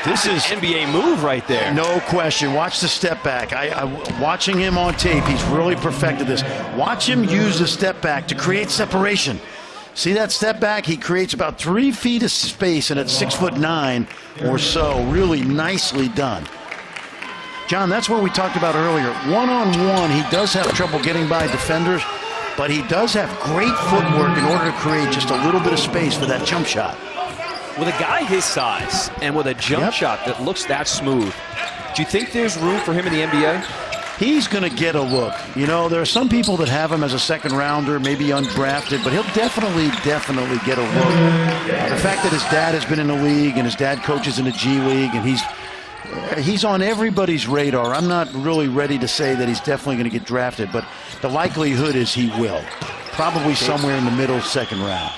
This is an NBA move right there. No question. Watch the step back. Watching him on tape, he's really perfected this. Watch him use the step back to create separation. See that step back? He creates about 3 feet of space, and at 6'9" or so, really nicely done. John, that's what we talked about earlier. One-on-one, he does have trouble getting by defenders, but he does have great footwork in order to create just a little bit of space for that jump shot. With a guy his size and with a jump shot that looks that smooth, do you think there's room for him in the NBA? He's going to get a look. You know, there are some people that have him as a second rounder, maybe undrafted, but he'll definitely get a look. The fact that his dad has been in the league and his dad coaches in the G League, and he's on everybody's radar. I'm not really ready to say that he's definitely going to get drafted, but the likelihood is he will. Probably somewhere in the middle second round.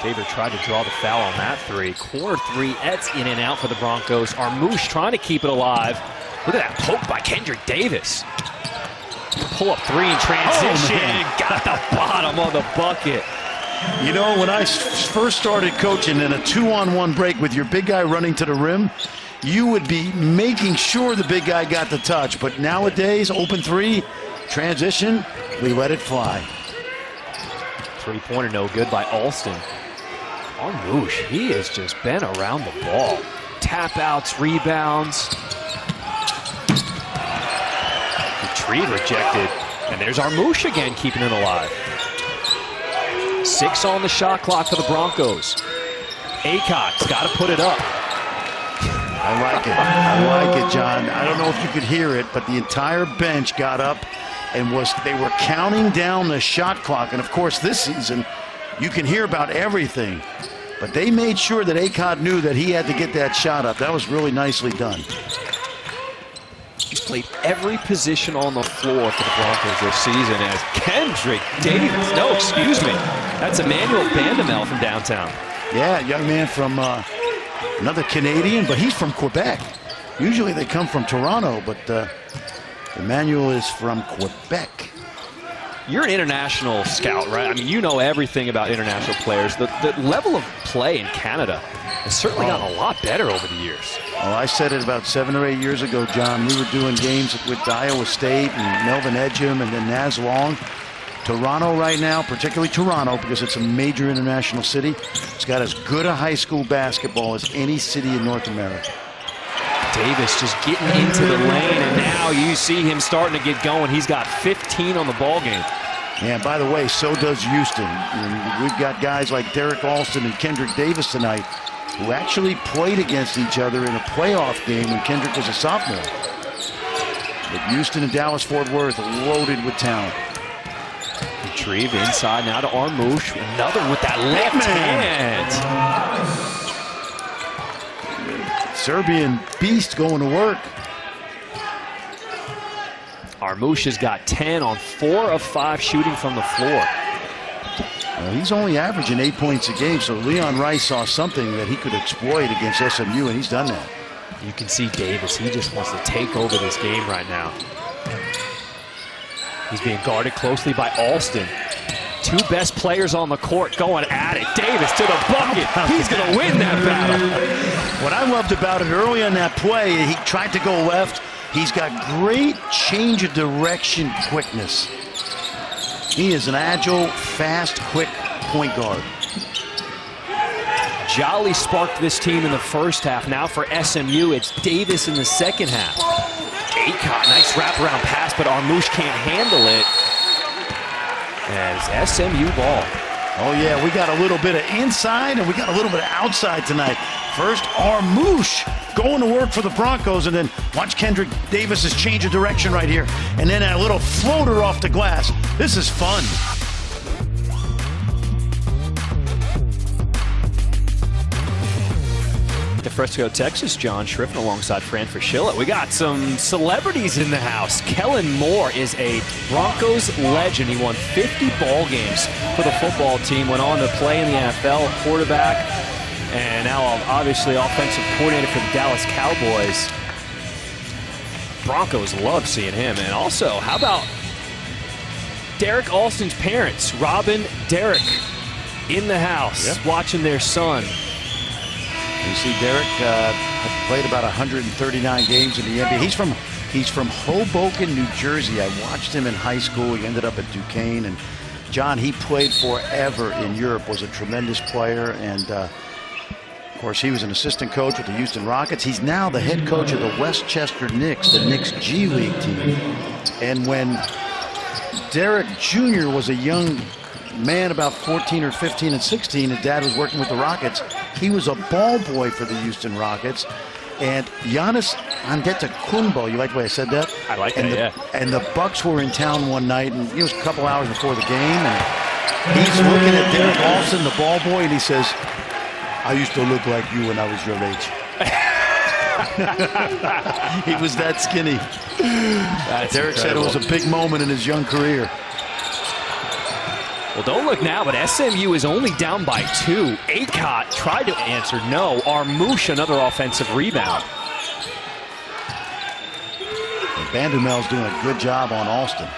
Faber tried to draw the foul on that three. Corner three, that's in and out for the Broncos. Armus trying to keep it alive. Look at that poke by Kendrick Davis. Pull up three in transition. Got the bottom of the bucket. You know, when I first started coaching in a 2-on-1 break with your big guy running to the rim, you would be making sure the big guy got the touch. But nowadays, open three, transition, we let it fly. Three-pointer no good by Alston. Armus, he has just been around the ball. Tap outs, rebounds. Retrieve rejected. And there's Armus again keeping it alive. 6 on the shot clock for the Broncos. Aycock's got to put it up. I like it. I like it, John. I don't know if you could hear it, but the entire bench got up and they were counting down the shot clock. And of course, this season, you can hear about everything. But they made sure that Acott knew that he had to get that shot up. That was really nicely done. He's played every position on the floor for the Broncos this season as Kendrick Davis. No, excuse me. That's Emmanuel Bandamel from downtown. Yeah, young man from another Canadian, but he's from Quebec. Usually they come from Toronto, but Emmanuel is from Quebec. You're an international scout, right? I mean, you know everything about international players. The level of play in Canada has certainly gotten a lot better over the years. Well, I said it about 7 or 8 years ago, John. We were doing games with Iowa State and Melvin Edgem and then Naz Long. Toronto right now, particularly Toronto, because it's a major international city, it's got as good a high school basketball as any city in North America. Davis just getting into the lane, and now you see him starting to get going. He's got 15 on the ball game. And by the way, so does Houston. And we've got guys like Derek Alston and Kendrick Davis tonight who actually played against each other in a playoff game when Kendrick was a sophomore. But Houston and Dallas-Fort Worth loaded with talent. Retrieve inside now to Armus. Another with that left hand. Serbian beast going to work. Armus has got 10 on 4 of 5 shooting from the floor. Well, he's only averaging 8 points a game, so Leon Rice saw something that he could exploit against SMU, and he's done that. You can see Davis, he just wants to take over this game right now. He's being guarded closely by Alston. 2 best players on the court going at it. Davis to the bucket. He's going to win that battle. What I loved about it early in that play, he tried to go left. He's got great change of direction quickness. He is an agile, fast, quick point guard. Jolly sparked this team in the first half. Now for SMU, it's Davis in the second half. Acott, nice wraparound pass, but Armus can't handle it. And it's SMU ball. Oh yeah, we got a little bit of inside and we got a little bit of outside tonight. First, Armus going to work for the Broncos, and then watch Kendrick Davis's change of direction right here. And then a little floater off the glass. This is fun. To Frisco, Texas, John Schriffen alongside Fran Fraschilla. We got some celebrities in the house. Kellen Moore is a Broncos legend. He won 50 ball games for the football team, went on to play in the NFL, quarterback, and now obviously offensive coordinator for the Dallas Cowboys. Broncos love seeing him. And also, how about Derek Alston's parents, Rob and Derek, in the house, watching their son. You see Derek played about 139 games in the NBA. He's from Hoboken, New Jersey. I watched him in high school. He ended up at Duquesne. And John, he played forever in Europe, was a tremendous player. And of course, he was an assistant coach with the Houston Rockets. He's now the head coach of the Westchester Knicks, the Knicks G League team. And when Derek Jr. was a young man, about 14 or 15 and 16, his dad was working with the Rockets. He was a ball boy for the Houston Rockets. And Giannis Antetokounmpo, you like the way I said that? I like that, yeah. And the Bucks were in town one night, and it was a couple hours before the game, and he's looking at Derek Alston, the ball boy, and he says, "I used to look like you when I was your age." He was that skinny. Derek said it was a big moment in his young career. Well, don't look now, but SMU is only down by 2. Acott tried to answer no. Armus, another offensive rebound. And Bandumel's doing a good job on Alston.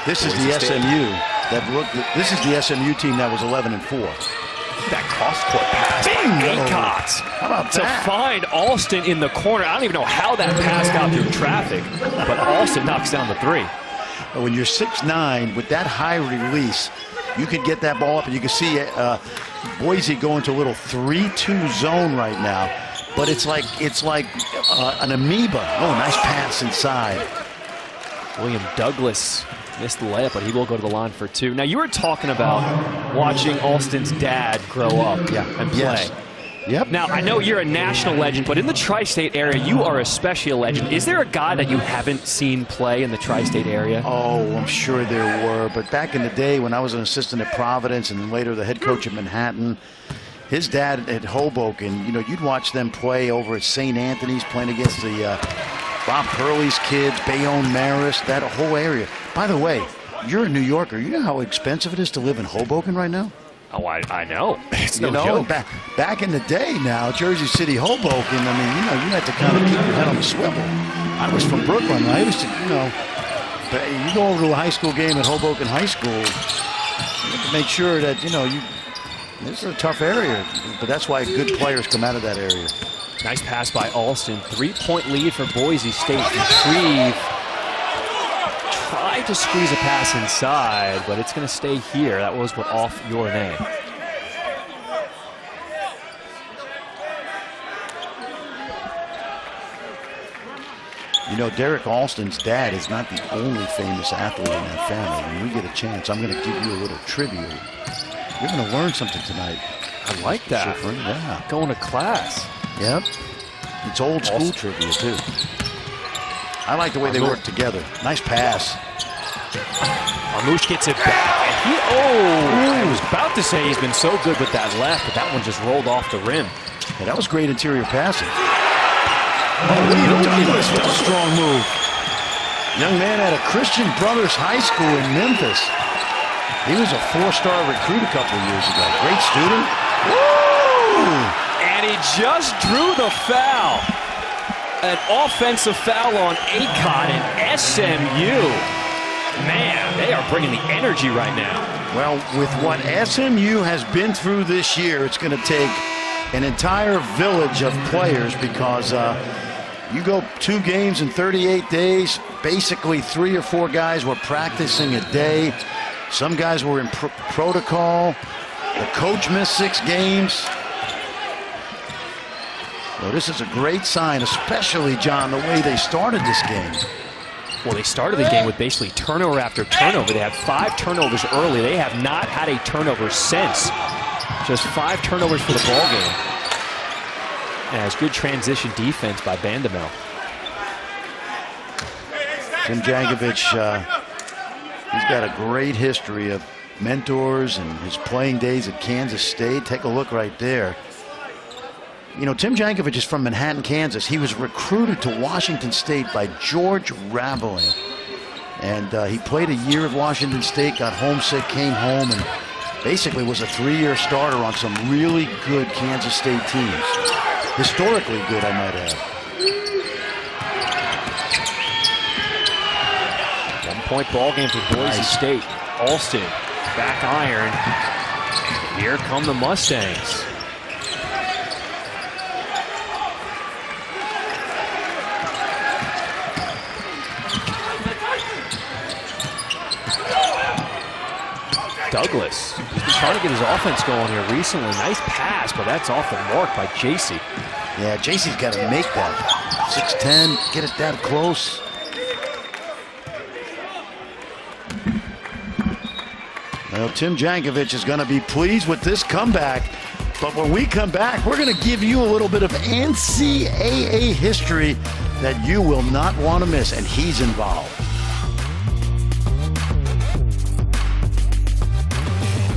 This is the SMU this is the SMU team that was 11-4. That cross-court pass by Acott. How about that? To find Alston in the corner. I don't even know how that pass got through traffic, but Alston knocks down the 3. When you're 6'9", with that high release, you could get that ball up, and you can see Boise go into a little 3-2 zone right now. But it's like an amoeba. Oh, nice pass inside. William Douglas Missed the layup, but he will go to the line for 2. Now, you were talking about watching Alston's dad grow up and play. Yes. Yep. Now, I know you're a national legend, but in the tri-state area, you are especially a legend. Is there a guy that you haven't seen play in the tri-state area? Oh, I'm sure there were. But back in the day when I was an assistant at Providence and then later the head coach at Manhattan, his dad at Hoboken, you know, you'd watch them play over at St. Anthony's playing against the Bob Hurley's kids, Bayonne Marist, that whole area. By the way, you're a New Yorker. You know how expensive it is to live in Hoboken right now? Oh, I know. It's no joke. Back in the day now, Jersey City, Hoboken, I mean, you know, you had to kind of keep your head on the swivel. I was from Brooklyn. I used to, you know, but you go over to a high school game at Hoboken High School, you have to make sure that, you know, this is a tough area, but that's why good players come out of that area. Nice pass by Alston. 3-point lead for Boise State. Retrieve. Tried to squeeze a pass inside, but it's going to stay here. That was what off your name. You know, Derek Alston's dad is not the only famous athlete in that family. When we get a chance, I'm going to give you a little trivia. You're going to learn something tonight. I like that. Schifrin. Yeah. Going to class. Yep. It's old school trivia, too. I like the way they work together. Nice pass. Armus gets it back. And I was about to say he's been so good with that left, but that one just rolled off the rim. Yeah, that was great interior passing. Douglas with a strong move. Young man out of Christian Brothers High School in Memphis. He was a 4-star recruit a couple of years ago. Great student. Woo! And he just drew the foul. An offensive foul on Akon and SMU. Man, they are bringing the energy right now. Well, with what SMU has been through this year, it's going to take an entire village of players because you go 2 games in 38 days. Basically, 3 or 4 guys were practicing a day. Some guys were in protocol. The coach missed 6 games. Well, this is a great sign, especially, John, the way they started this game. Well, they started the game with basically turnover after turnover. They had 5 turnovers early. They have not had a turnover since. Just 5 turnovers for the ball game. And it's good transition defense by Vandemel. Tim Jankovic, he's got a great history of mentors and his playing days at Kansas State. Take a look right there. You know, Tim Jankovic is from Manhattan, Kansas. He was recruited to Washington State by George Raveling. And he played a year at Washington State, got homesick, came home, and basically was a 3-year starter on some really good Kansas State teams. Historically good, I might add. 1-point ball game for Boise State. Alston, back iron. Here come the Mustangs. Douglas, he's been trying to get his offense going here recently. Nice pass, but that's off the mark by JC. Yeah, JC's got to make that. 6'10", get it that close. Well, Tim Jankovic is going to be pleased with this comeback. But when we come back, we're going to give you a little bit of NCAA history that you will not want to miss, and he's involved.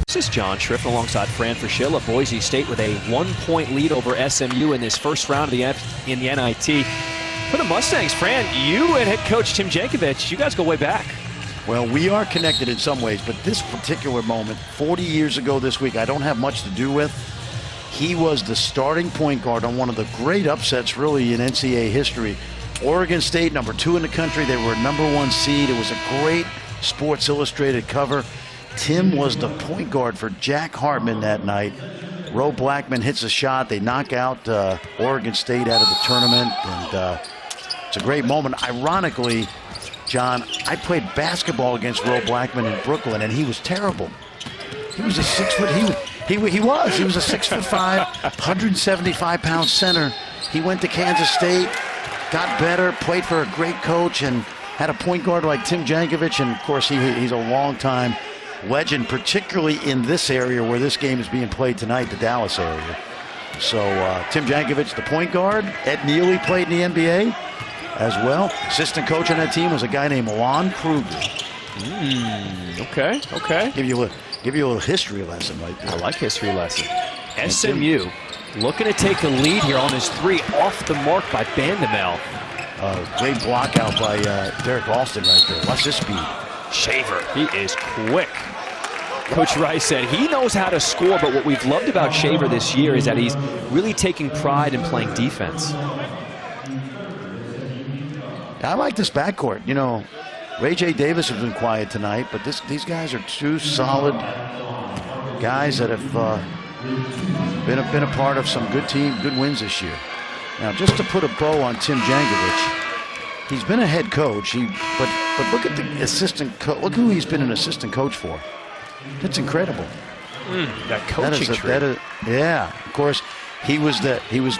This is John Schrift alongside Fran Fraschilla. Boise State with a 1-point lead over SMU in this first round of in the NIT. For the Mustangs, Fran, you and head coach Tim Jankovic, you guys go way back. Well, we are connected in some ways, but this particular moment, 40 years ago this week, I don't have much to do with. He was the starting point guard on one of the great upsets, really, in NCAA history. Oregon State, number 2 in the country. They were a number 1 seed. It was a great Sports Illustrated cover. Tim was the point guard for Jack Hartman that night. Ro Blackman hits a shot. They knock out Oregon State out of the tournament. And it's a great moment. Ironically, John, I played basketball against Ro Blackman in Brooklyn, and he was terrible. He was a 6 foot. He was a 6'5", 175-pound center. He went to Kansas State, got better, played for a great coach, and had a point guard like Tim Jankovic, and of course he's a long-time legend, particularly in this area where this game is being played tonight, the Dallas area. So Tim Jankovic, the point guard. Ed Neely played in the NBA as well. Assistant coach on that team was a guy named Lon Kruger. Okay. Give you a little history lesson right there. I like history lesson. SMU looking to take the lead here on this three, off the mark by Bandamel. Great block out by Derek Alston right there. Watch this speed. Shaver, he is quick. Coach Rice said he knows how to score, but what we've loved about Shaver this year is that he's really taking pride in playing defense. I like this backcourt. You know, Ray J. Davis has been quiet tonight, but these guys are two solid guys that have been a part of some good wins this year. Now, just to put a bow on Tim Jankovic, he's been a head coach. But look at the assistant coach. Look who he's been an assistant coach for. That's incredible. That coaching tree. Yeah, of course. He was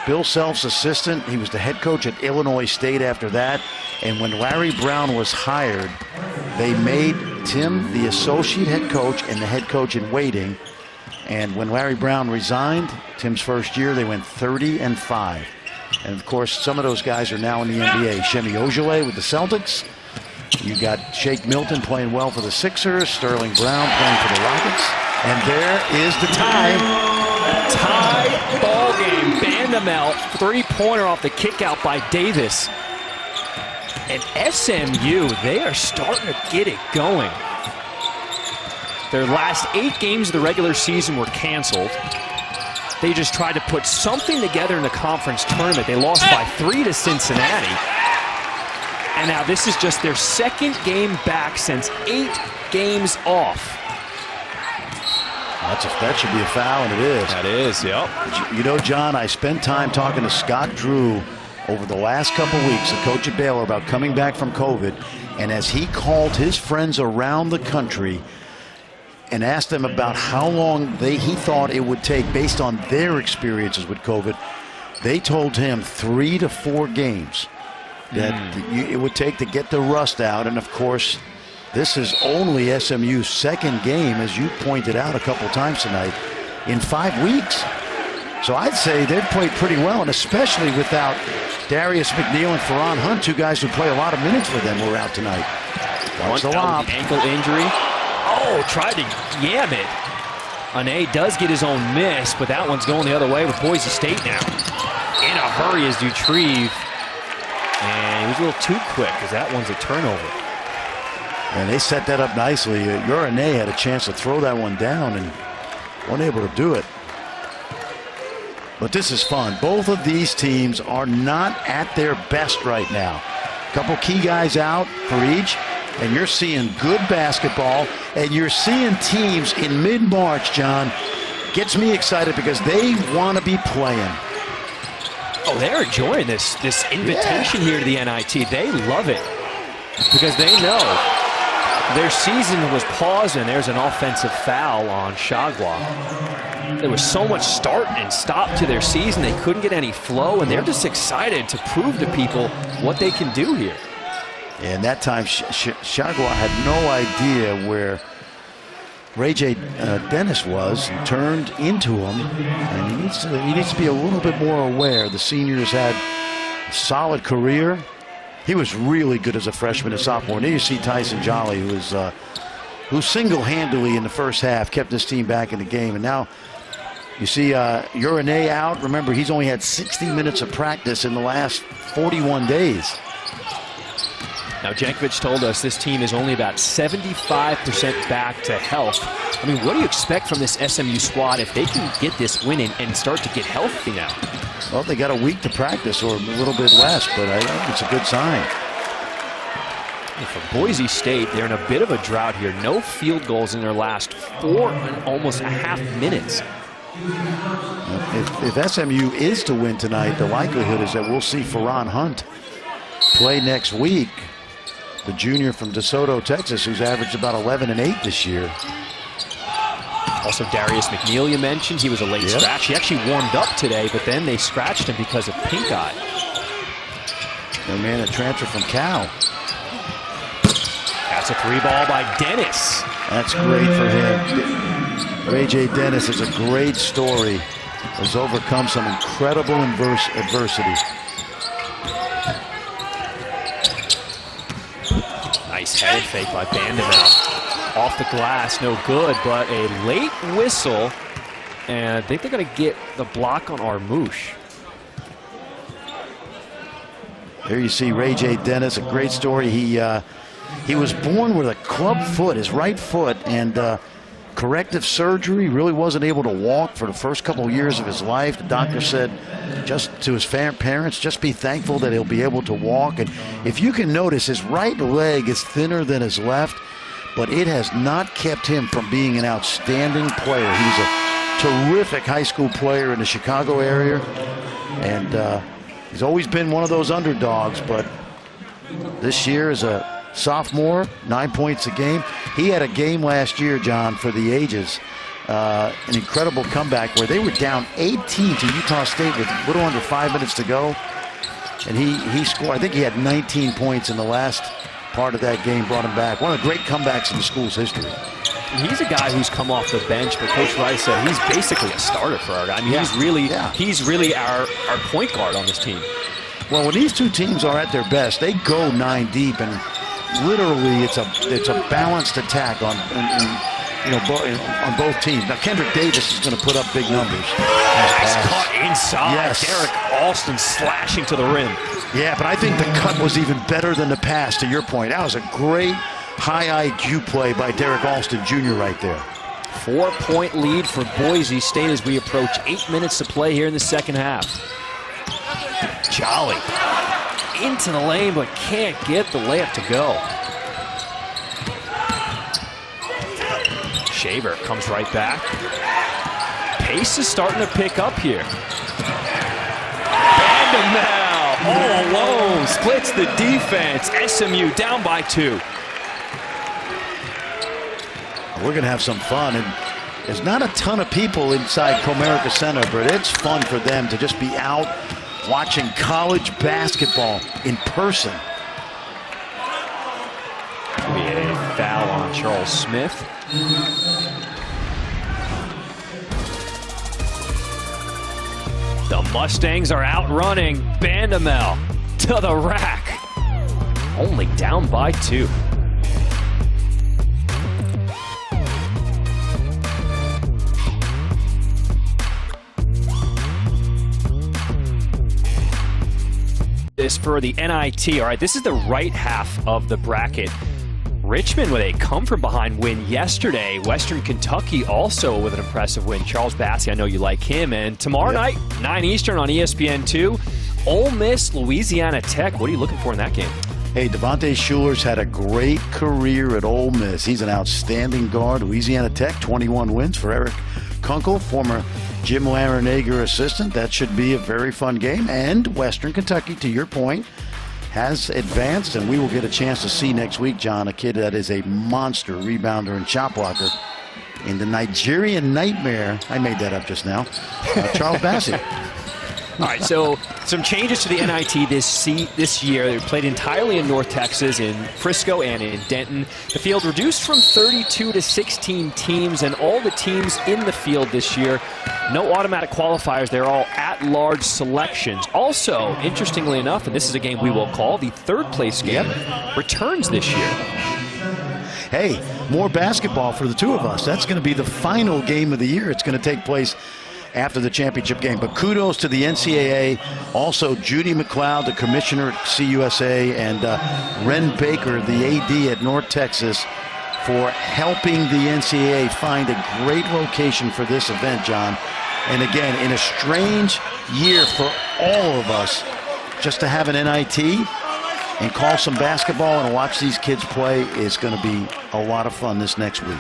Bill Self's assistant. He was the head coach at Illinois State after that. And when Larry Brown was hired, they made Tim the associate head coach and the head coach in waiting. And when Larry Brown resigned, Tim's first year, they went 30-5. And of course, some of those guys are now in the NBA. Shemi Ojeleye with the Celtics. You got Shake Milton playing well for the Sixers. Sterling Brown playing for the Rockets. And there is the tie. Tie ball game. Bandamel, three-pointer off the kick out by Davis. And SMU, they are starting to get it going. Their last 8 games of the regular season were canceled. They just tried to put something together in the conference tournament. They lost by 3 to Cincinnati. And now this is just their second game back since 8 games off. That should be a foul, and it is. That is, yep. You know, John, I spent time talking to Scott Drew over the last couple weeks, the coach at Baylor, about coming back from COVID. And as he called his friends around the country and asked them about how long he thought it would take based on their experiences with COVID, they told him 3 to 4 games that it would take to get the rust out. And of course, this is only SMU's second game, as you pointed out a couple times tonight, in 5 weeks. So I'd say they've played pretty well, and especially without Darius McNeil and Ferran Hunt, 2 guys who play a lot of minutes for them, were out tonight. Watch the lob. Ankle injury. Oh, tried to yam it. Ane does get his own miss, but that one's going the other way with Boise State now. In a hurry is Dutrieve. And he was a little too quick, because that one's a turnover. And they set that up nicely. Urane had a chance to throw that one down and wasn't able to do it. But this is fun. Both of these teams are not at their best right now. A couple key guys out for each, and you're seeing good basketball, and you're seeing teams in mid-March, John. Gets me excited because they want to be playing. Oh, they're enjoying this invitation here to the NIT. They love it because they know their season was paused, and there's an offensive foul on Chagua. There was so much start and stop to their season, they couldn't get any flow, and they're just excited to prove to people what they can do here. And that time, Chagua had no idea where Ray J. Dennis was, and turned into him, and he needs to be a little bit more aware. The senior's had a solid career. He was really good as a freshman and sophomore. And then you see Tyson Jolly, who single-handedly in the first half kept this team back in the game. And now you see Urane out. Remember, he's only had 60 minutes of practice in the last 41 days. Now, Jankovic told us this team is only about 75% back to health. I mean, what do you expect from this SMU squad if they can get this win and start to get healthy now? Well, they got a week to practice, or a little bit less, but I think it's a good sign. And for Boise State, they're in a bit of a drought here. No field goals in their last 4 and almost a half minutes. If SMU is to win tonight, the likelihood is that we'll see Ferran Hunt play next week. The junior from DeSoto, Texas, who's averaged about 11 and 8 this year. Also, Darius McNeil, you mentioned, he was a late scratch. He actually warmed up today, but then they scratched him because of pink eye. The man that transferred from Cal. That's a three ball by Dennis. That's great for him. Ray J. Dennis is a great story. Has overcome some incredible adversity. Nice head fake by Bandamel. Off the glass, no good, but a late whistle. And I think they're going to get the block on Armus. There you see Ray J. Dennis, a great story. He was born with a club foot, his right foot, and corrective surgery. Really wasn't able to walk for the first couple of years of his life. The doctor said, just to his parents, just be thankful that he'll be able to walk. And if you can notice, his right leg is thinner than his left, but it has not kept him from being an outstanding player. He's a terrific high school player in the Chicago area, and he's always been one of those underdogs, but this year as a sophomore, 9 points a game. He had a game last year, John, for the ages. An incredible comeback where they were down 18 to Utah State with a little under 5 minutes to go. And he scored, I think he had 19 points in the last part of that game, brought him back. One of the great comebacks in the school's history. He's a guy who's come off the bench, but Coach Rice said he's basically a starter for our guy. I mean, he's really our point guard on this team. Well, when these two teams are at their best, they go 9 deep, and literally it's a balanced attack on both teams. Now Kendrick Davis is going to put up big numbers. Nice cut inside. Yes. Derek Alston slashing to the rim. Yeah, but I think the cut was even better than the pass, to your point. That was a great high IQ play by Derek Alston Jr. right there. 4-point lead for Boise State as we approach 8 minutes to play here in the second half. Jolly into the lane, but can't get the layup to go. Shaver comes right back. Pace is starting to pick up here. Bandamel all alone, splits the defense. SMU down by 2. We're going to have some fun, and there's not a ton of people inside Comerica Center, but it's fun for them to just be out watching college basketball in person. Be a foul on Charles Smith. The Mustangs are outrunning Bandamel to the rack. Only down by 2. This for the NIT. All right, this is the right half of the bracket. Richmond with a come-from-behind win yesterday. Western Kentucky also with an impressive win. Charles Bassey, I know you like him. And tomorrow night, 9 Eastern on ESPN2, Ole Miss, Louisiana Tech. What are you looking for in that game? Hey, Devontae Shuler's had a great career at Ole Miss. He's an outstanding guard. Louisiana Tech, 21 wins for Eric Kunkel, former Jim Larinager assistant. That should be a very fun game. And Western Kentucky, to your point, has advanced, and we will get a chance to see next week, John, a kid that is a monster rebounder and shot blocker in the Nigerian Nightmare. I made that up just now. Charles Bassey. All right, so some changes to the NIT this year. They played entirely in North Texas, in Frisco and in Denton. The field reduced from 32 to 16 teams, and all the teams in the field this year, no automatic qualifiers. They're all at-large selections. Also, interestingly enough, and this is a game we will call the third-place game, returns this year. Hey, more basketball for the two of us. That's going to be the final game of the year. It's going to take place after the championship game. But kudos to the NCAA, also Judy McLeod, the commissioner at CUSA, and Ren Baker, the AD at North Texas, for helping the NCAA find a great location for this event, John. And again, in a strange year for all of us, just to have an NIT and call some basketball and watch these kids play is going to be a lot of fun this next week.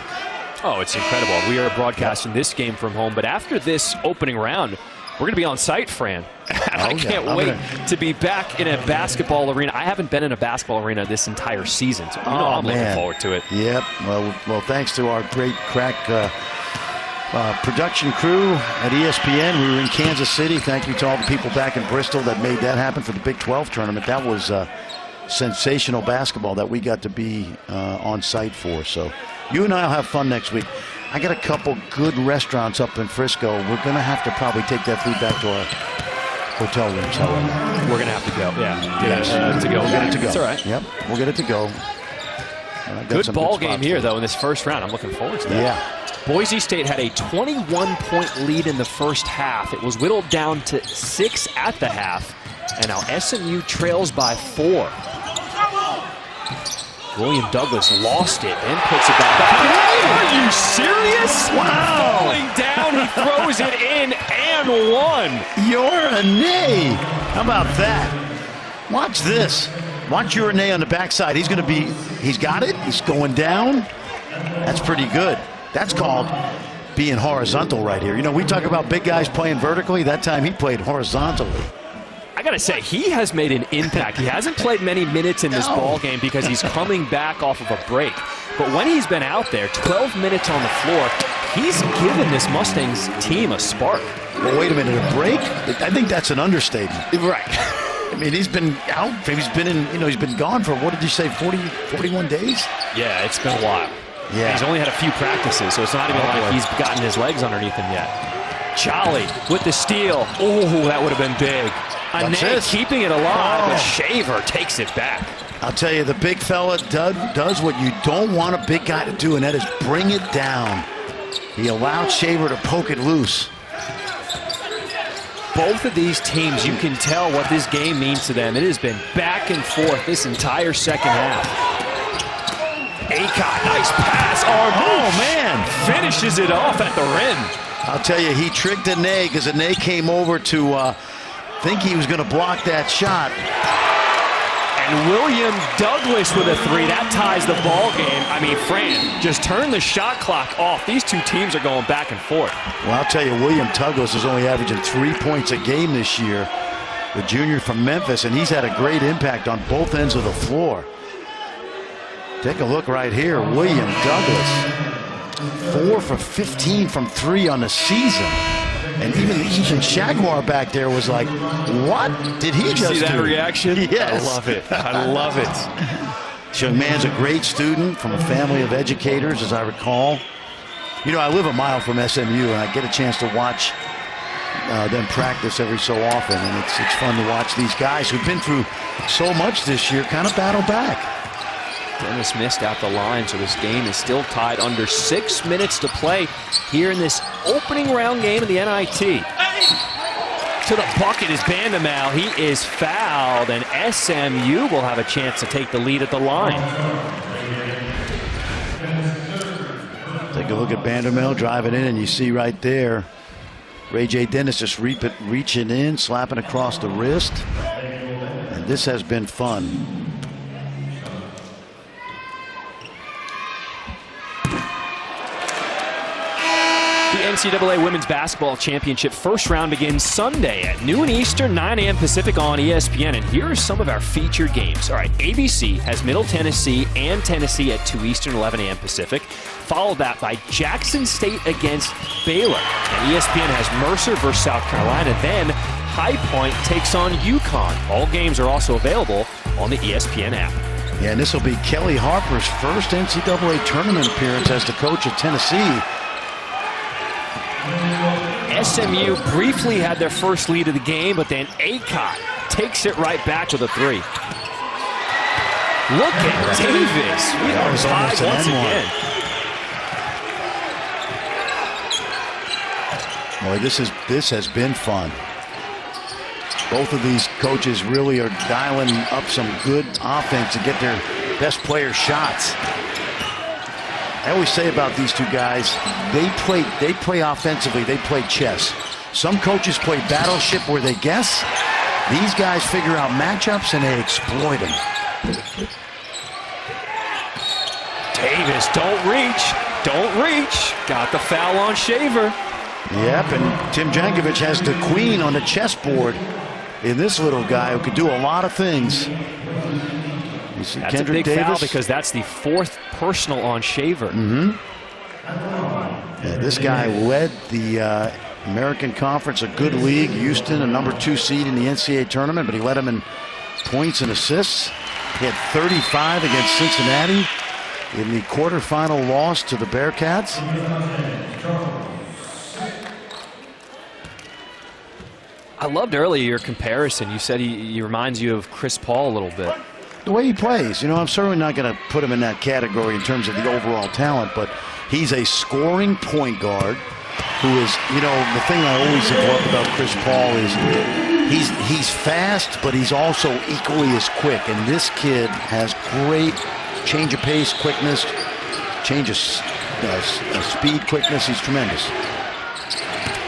Oh, it's incredible. We are broadcasting this game from home, but after this opening round, we're going to be on site, Fran. I can't wait to be back in a basketball arena. I haven't been in a basketball arena this entire season, so I'm looking forward to it. Yep. Well, thanks to our great crack production crew at ESPN. We were in Kansas City. Thank you to all the people back in Bristol that made that happen for the Big 12 tournament. That was sensational basketball that we got to be on site for. So you and I will have fun next week. I got a couple good restaurants up in Frisco. We're going to have to probably take that food back to our hotel rooms. We're going to have to go. Yeah. Yes. To go. We'll get it to go. That's all right. Yep. We'll get it to go. Good ball game here, though, in this first round. I'm looking forward to that. Yeah. Boise State had a 21-point lead in the first half. It was whittled down to 6 at the half. And now SMU trails by 4. William Douglas lost it and puts it back up. Are you serious? Wow. Falling down, he throws it in and one. You're a nay. How about that? Watch this. Watch your nay on the backside. He's going to be, he's got it. He's going down. That's pretty good. That's called being horizontal right here. You know, we talk about big guys playing vertically. That time he played horizontally. I got to say, he has made an impact. He hasn't played many minutes in this ball game because he's coming back off of a break. But when he's been out there, 12 minutes on the floor, he's given this Mustangs team a spark. Well, wait a minute, a break? I think that's an understatement. Right. I mean, he's been out. He's been in, he's been gone for, what did you say, 41 days? Yeah, it's been a while. Yeah. He's only had a few practices, so it's not even like he's gotten his legs underneath him yet. Charlie with the steal. Oh, that would have been big. Ane keeping it alive, but Shaver takes it back. I'll tell you, the big fella does what you don't want a big guy to do, and that is bring it down. He allowed Shaver to poke it loose. Both of these teams, you can tell what this game means to them. It has been back and forth this entire second half. Acott, nice pass. Oh, man. Finishes it off at the rim. I'll tell you, he tricked Ane because Ane came over to think he was going to block that shot. And William Douglas with a 3. That ties the ball game. I mean, Fran, just turn the shot clock off. These two teams are going back and forth. Well, I'll tell you, William Douglas is only averaging 3 points a game this year. The junior from Memphis, and he's had a great impact on both ends of the floor. Take a look right here. William Douglas, 4 for 15 from 3 on the season. And even Ethan Shagmar back there was like, what did he just do? See that reaction? Yes. I love it. I love it. This young man's a great student from a family of educators, as I recall. You know, I live a mile from SMU, and I get a chance to watch them practice every so often. And it's fun to watch these guys who've been through so much this year kind of battle back. Dennis missed out the line, so this game is still tied under 6 minutes to play here in this opening round game of the NIT. To the bucket is Bandemal. He is fouled, and SMU will have a chance to take the lead at the line. Take a look at Bandemal driving in, and you see right there, Ray J. Dennis just reaching in, slapping across the wrist. And this has been fun. The NCAA Women's Basketball Championship first round begins Sunday at noon Eastern, 9 a.m. Pacific on ESPN. And here are some of our featured games. All right, ABC has Middle Tennessee and Tennessee at 2 Eastern, 11 a.m. Pacific. Followed that by Jackson State against Baylor. And ESPN has Mercer versus South Carolina. Then High Point takes on UConn. All games are also available on the ESPN app. Yeah, and this will be Kelly Harper's first NCAA tournament appearance as the coach of Tennessee. SMU briefly had their first lead of the game, but then Acott takes it right back with a 3. Look at Davis. We are tied once again. Boy, this has been fun. Both of these coaches really are dialing up some good offense to get their best player shots. I always say about these two guys, they play offensively, they play chess. Some coaches play battleship where they guess. These guys figure out matchups and they exploit them. Davis, don't reach. Got the foul on Shaver. Yep, and Tim Jankovic has the queen on the chessboard in this little guy who could do a lot of things. You see That's Kendrick a big Davis. foul because that's the 4th personal on Shaver. Yeah, this guy led the American Conference, a good league. Houston, a #2 seed in the NCAA tournament, but he led them in points and assists. He had 35 against Cincinnati in the quarterfinal loss to the Bearcats. I loved earlier your comparison. You said he reminds you of Chris Paul a little bit. The way he plays, I'm certainly not going to put him in that category in terms of the overall talent, but he's a scoring point guard who is, the thing I always have loved about Chris Paul is he's fast, but he's also equally as quick. And this kid has great change of pace, quickness, change of speed, quickness. He's tremendous.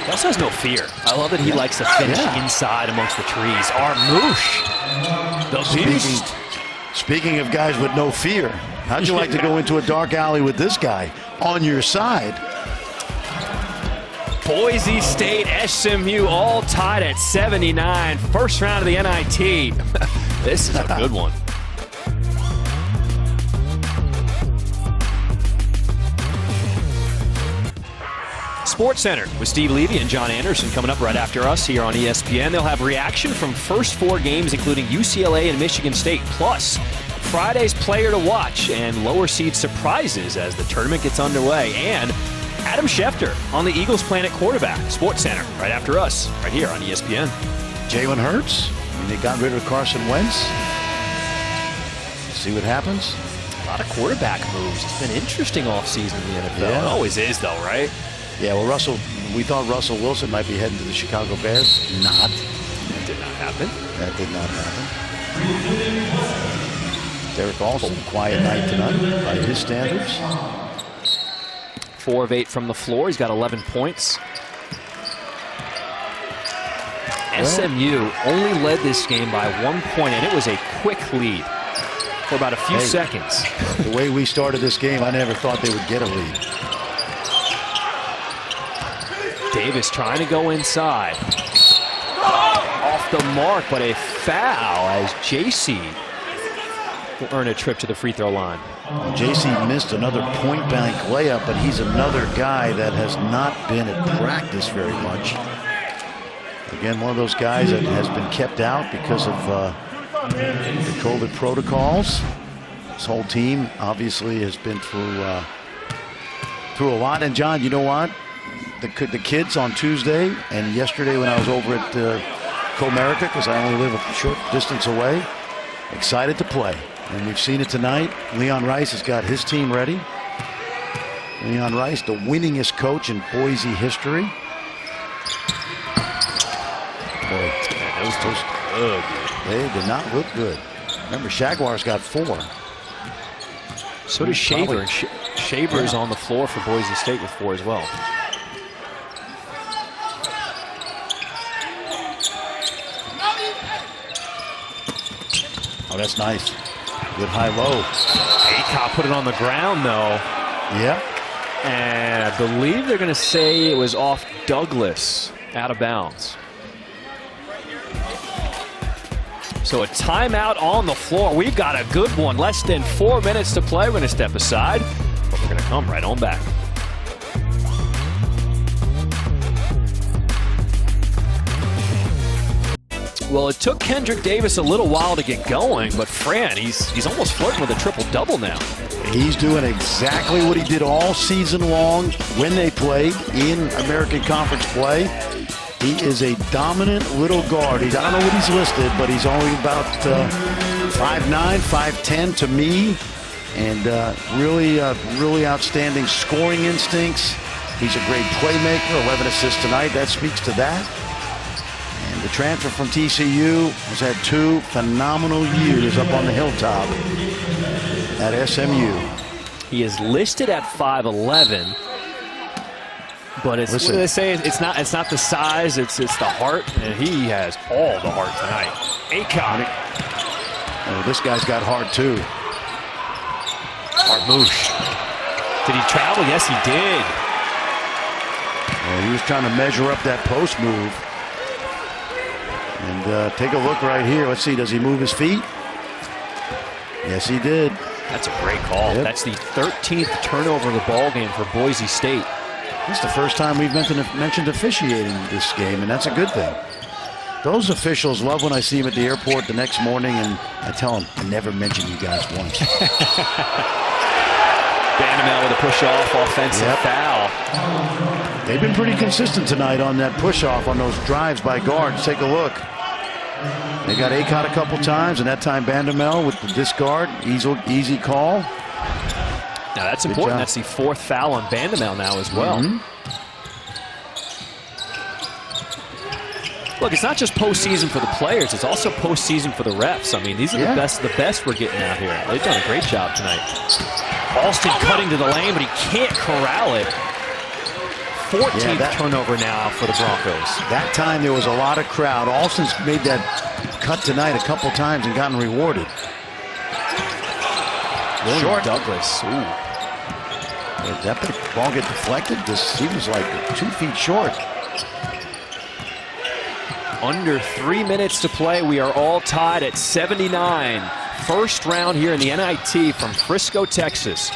He also has no fear. I love that he likes to finish inside amongst the trees. Armus, the beast. Speaking of guys with no fear, how'd you like to go into a dark alley with this guy on your side? Boise State, SMU, all tied at 79. First round of the NIT. This is a good one. Sports Center with Steve Levy and John Anderson coming up right after us here on ESPN. They'll have reaction from first 4 games, including UCLA and Michigan State, plus Friday's player to watch and lower seed surprises as the tournament gets underway, and Adam Schefter on the Eagles plan at quarterback. Sports Center right after us, right here on ESPN. Jalen Hurts. They got rid of Carson Wentz. See what happens. A lot of quarterback moves. It's been interesting offseason in the NFL. It always is, though, right? Yeah, well, we thought Russell Wilson might be heading to the Chicago Bears. Not. That did not happen. That did not happen. Derek Olsen, quiet night tonight by his standards. 4 of 8 from the floor. He's got 11 points. SMU only led this game by 1 point, and it was a quick lead for about a few seconds. The way we started this game, I never thought they would get a lead. Davis trying to go inside. Off the mark, but a foul as JC will earn a trip to the free throw line. JC missed another point blank layup, but he's another guy that has not been at practice very much. Again, one of those guys that has been kept out because of the COVID protocols. This whole team obviously has been through a lot. And John, you know what? The kids on Tuesday and yesterday when I was over at Comerica, because I only live a short distance away, excited to play. And we've seen it tonight. Leon Rice has got his team ready. Leon Rice, the winningest coach in Boise history. Boy, those good. They did not look good. Remember, Jaguars got 4. So does Shaver. Shaver is on the floor for Boise State with 4 as well. Oh, that's nice. Good high-low. Aycock put it on the ground, though. Yeah. And I believe they're going to say it was off Douglas, out of bounds. So a timeout on the floor. We've got a good one. Less than 4 minutes to play. We're going to step aside, but we're going to come right on back. Well, it took Kendrick Davis a little while to get going, but Fran, he's almost flirting with a triple-double now. He's doing exactly what he did all season long when they played in American Conference play. He is a dominant little guard. I don't know what he's listed, but he's only about 5'9", 5'10" to me, and really outstanding scoring instincts. He's a great playmaker. 11 assists tonight. That speaks to that. The transfer from TCU has had 2 phenomenal years up on the hilltop at SMU. He is listed at 5'11", but it's what do they say? It's not the size, it's the heart, and he has all the heart tonight. Aycock. Oh, this guy's got heart too. Armus. Did he travel? Yes, he did. Well, he was trying to measure up that post move. And take a look right here. Let's see, does he move his feet? Yes, he did. That's a great call. Yep. That's the 13th turnover of the ball game for Boise State. It's the first time we've mentioned officiating this game, and that's a good thing. Those officials love when I see them at the airport the next morning, and I tell them, I never mentioned you guys once. Bandamel with a push-off offensive foul. They've been pretty consistent tonight on that push-off on those drives by guards. Take a look. They got Acott a couple times, and that time Bandamel with the discard. Easy call. Now that's important. That's the 4th foul on Bandamel now as well. Look, it's not just postseason for the players, it's also postseason for the refs. I mean, these are the best of the best we're getting out here. They've done a great job tonight. Alston cutting to the lane, but he can't corral it. 14th turnover now for the Broncos. That time there was a lot of crowd. Alston's made that cut tonight a couple times and gotten rewarded. Short. Douglas. Ooh. Did that ball get deflected? He was like 2 feet short. Under 3 minutes to play. We are all tied at 79. First round here in the NIT from Frisco, Texas.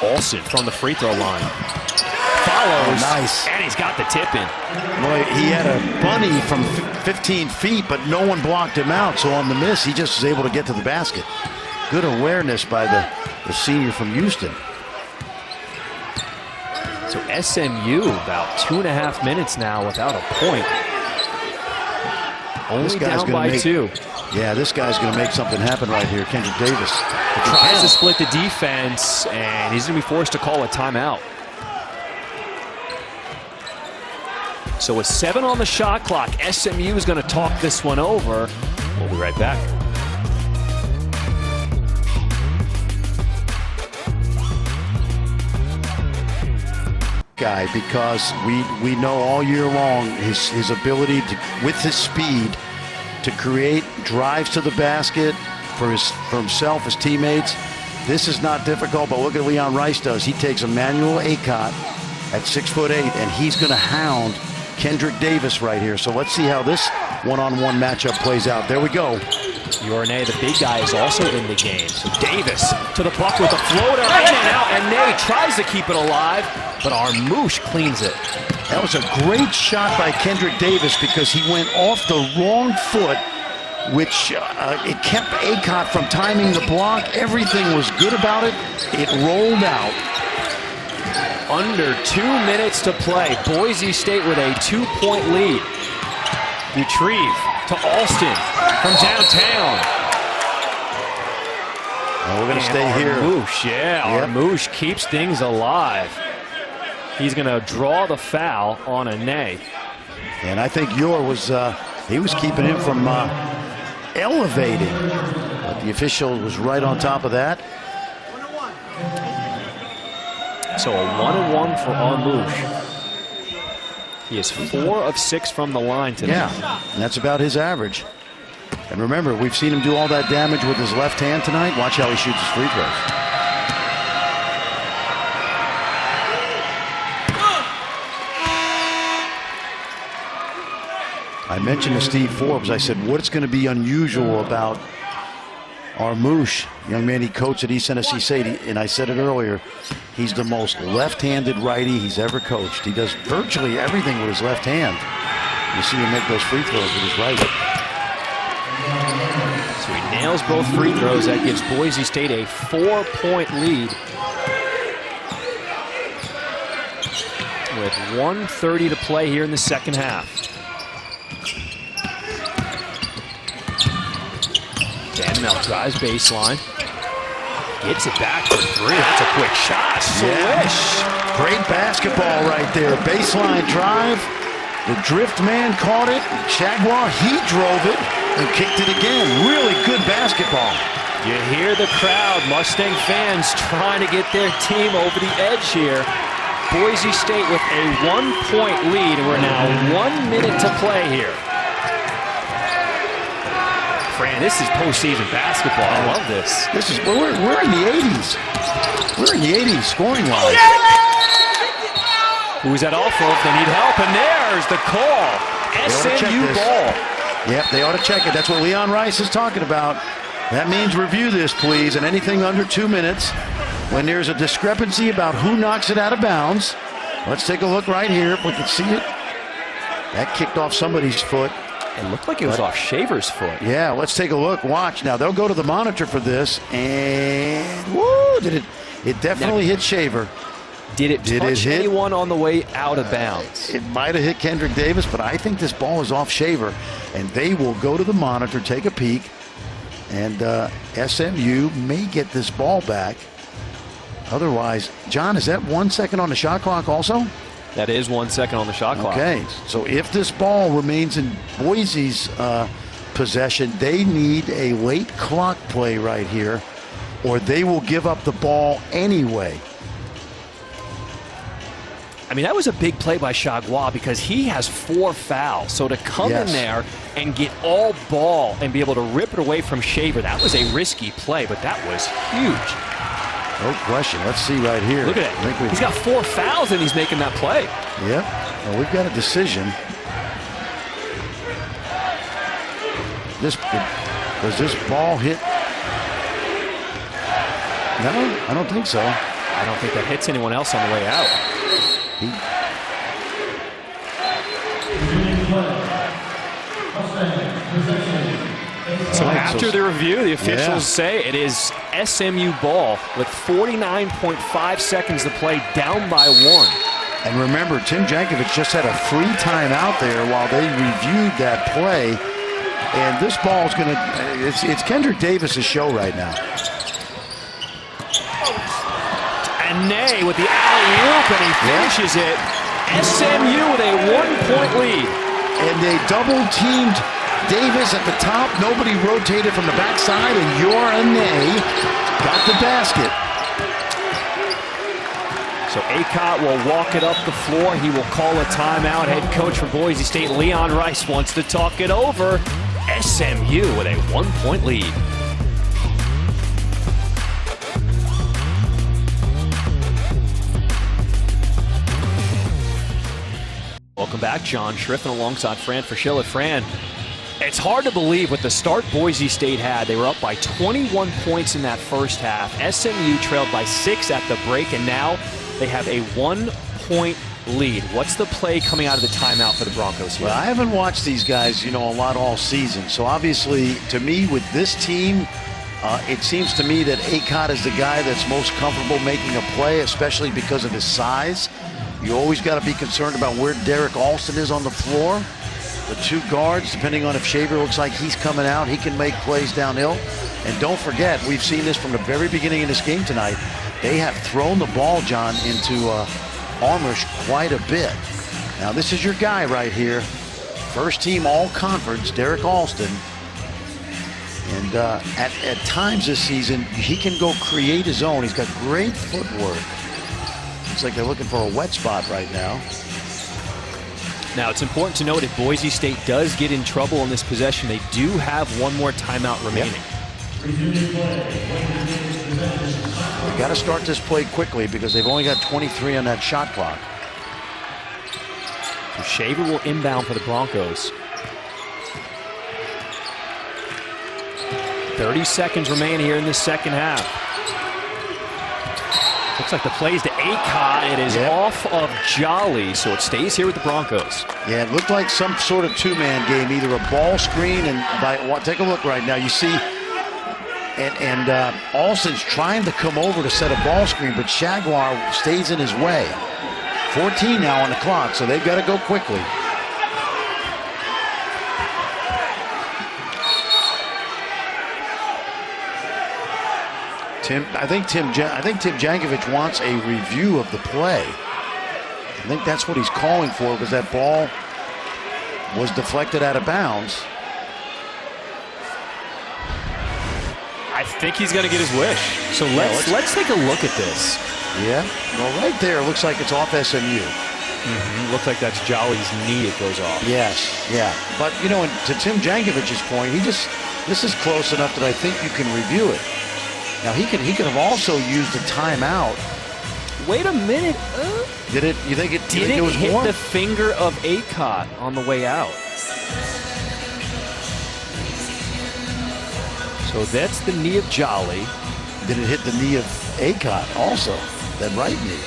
Alston from the free throw line. Follows. Nice. And he's got the tip in. Boy, he had a bunny from 15 feet, but no one blocked him out. So on the miss, he just was able to get to the basket. Good awareness by the senior from Houston. So SMU about 2.5 minutes now without a point. Only down by 2. Yeah, this guy's going to make something happen right here. Kendrick Davis tries to split the defense, and he's going to be forced to call a timeout. So with 7 on the shot clock, SMU is going to talk this one over. We'll be right back. Guy, because we know all year long his ability to, with his speed, to create drives to the basket for himself, his teammates. This is not difficult, but look at what Leon Rice does. He takes Emmanuel Acott at 6'8", and he's going to hound Kendrick Davis right here. So let's see how this one-on-one matchup plays out. There we go. Yornay, the big guy, is also in the game. So Davis to the puck with a floater, in and out, and Ney tries to keep it alive, but Armus cleans it. That was a great shot by Kendrick Davis because he went off the wrong foot, which it kept Acott from timing the block. Everything was good about it. It rolled out. Under 2 minutes to play. Boise State with a 2-point lead. Retrieve to Alston from downtown. Well, we're going to stay here. Armus keeps things alive. He's going to draw the foul on a Ney. And I think Yor was, he was keeping him from elevating. But the official was right on top of that. So a 1-and-1 for Armus. He is 4 of 6 from the line today. Yeah, and that's about his average. And remember, we've seen him do all that damage with his left hand tonight. Watch how he shoots his free throws. I mentioned to Steve Forbes, I said, what's going to be unusual about Armus, young man he coached at East Tennessee State, and I said it earlier, he's the most left-handed righty he's ever coached. He does virtually everything with his left hand. You see him make those free throws with his right. So he nails both free throws. That gives Boise State a 4-point lead. With 1:30 to play here in the second half. Bandamel drives baseline. Gets it back for 3. That's a quick shot. Swish. Great basketball right there. Baseline drive. The drift man caught it. Jaguar, he drove it and kicked it again. Really good basketball. You hear the crowd, Mustang fans trying to get their team over the edge here. Boise State with a 1-point lead, and we're now 1 minute to play here. Fran, this is postseason basketball. I love this. We're in the 80s. We're in the 80s scoring-wise. Who's that off of? They need help, and there's the call. SMU ball. Yep, they ought to check it. That's what Leon Rice is talking about. That means review this, please, and anything under 2 minutes. When there's a discrepancy about who knocks it out of bounds. Let's take a look right here if we can see it. That kicked off somebody's foot. It looked like it was off Shaver's foot. Yeah, let's take a look. Watch. Now, they'll go to the monitor for this. And, woo, it definitely hit Shaver. Did it touch anyone on the way out of bounds? It might have hit Kendrick Davis, but I think this ball is off Shaver. And they will go to the monitor, take a peek. And SMU may get this ball back. Otherwise, John, is that 1 second on the shot clock also? That is 1 second on the shot clock. Okay, so if this ball remains in Boise's possession, they need a late clock play right here, or they will give up the ball anyway. I mean, that was a big play by Chagua because he has 4 fouls. So to come in there and get all ball and be able to rip it away from Shaver, that was a risky play, but that was huge. No question. Let's see right here. Look at it. He's got 4 fouls and he's making that play. Yep. Well, we've got a decision. Does this ball hit? No, I don't think so. I don't think that hits anyone else on the way out. So after the review, the officials say it is SMU ball with 49.5 seconds to play, down by 1. And remember, Tim Jankovic just had a free timeout there while they reviewed that play. And this ball is going to, it's Kendrick Davis's show right now. And Ney with the alley-oop, and he finishes it. SMU with a 1-point lead. And they double-teamed Davis at the top. Nobody rotated from the backside, and Ney got the basket. So Acott will walk it up the floor. He will call a timeout. Head coach for Boise State, Leon Rice, wants to talk it over. SMU with a 1-point lead. Welcome back, John Schriffen alongside Fran Fraschilla. Fran, it's hard to believe with the start Boise State had. They were up by 21 points in that first half. SMU trailed by 6 at the break, and now they have a 1-point lead. What's the play coming out of the timeout for the Broncos here? Well, I haven't watched these guys, a lot all season. So obviously, to me, with this team, it seems to me that Acott is the guy that's most comfortable making a play, especially because of his size. You always got to be concerned about where Derek Alston is on the floor. The 2 guards, depending on if Shaver looks like he's coming out, he can make plays downhill. And don't forget, we've seen this from the very beginning of this game tonight. They have thrown the ball, John, into Armus quite a bit. Now, this is your guy right here. First team all-conference, Derek Alston. And at times this season, he can go create his own. He's got great footwork. Looks like they're looking for a wet spot right now. Now, it's important to note if Boise State does get in trouble in this possession, they do have 1 more timeout remaining. They got to start this play quickly because they've only got 23 on that shot clock. So Shaver will inbound for the Broncos. 30 seconds remain here in this second half. Looks like the play's to Acott. It is off of Jolly, so it stays here with the Broncos. Yeah, it looked like some sort of 2-man game, either a ball screen and take a look right now. You see, and Alston's trying to come over to set a ball screen, but Chagua stays in his way. 14 now on the clock, so they've got to go quickly. I think Tim Jankovic wants a review of the play. I think that's what he's calling for because that ball was deflected out of bounds. I think he's going to get his wish. So let's take a look at this. Yeah, well, right there it looks like it's off SMU. Looks like that's Jolly's knee. It goes off. Yes, yeah. But to Tim Jankovic's point, this is close enough that I think you can review it. Now he could have also used a timeout. Wait a minute. Did it? You think it? Did it was hit more? the finger of Acott on the way out? So that's the knee of Jolly. Did it hit the knee of Acott also? That right knee.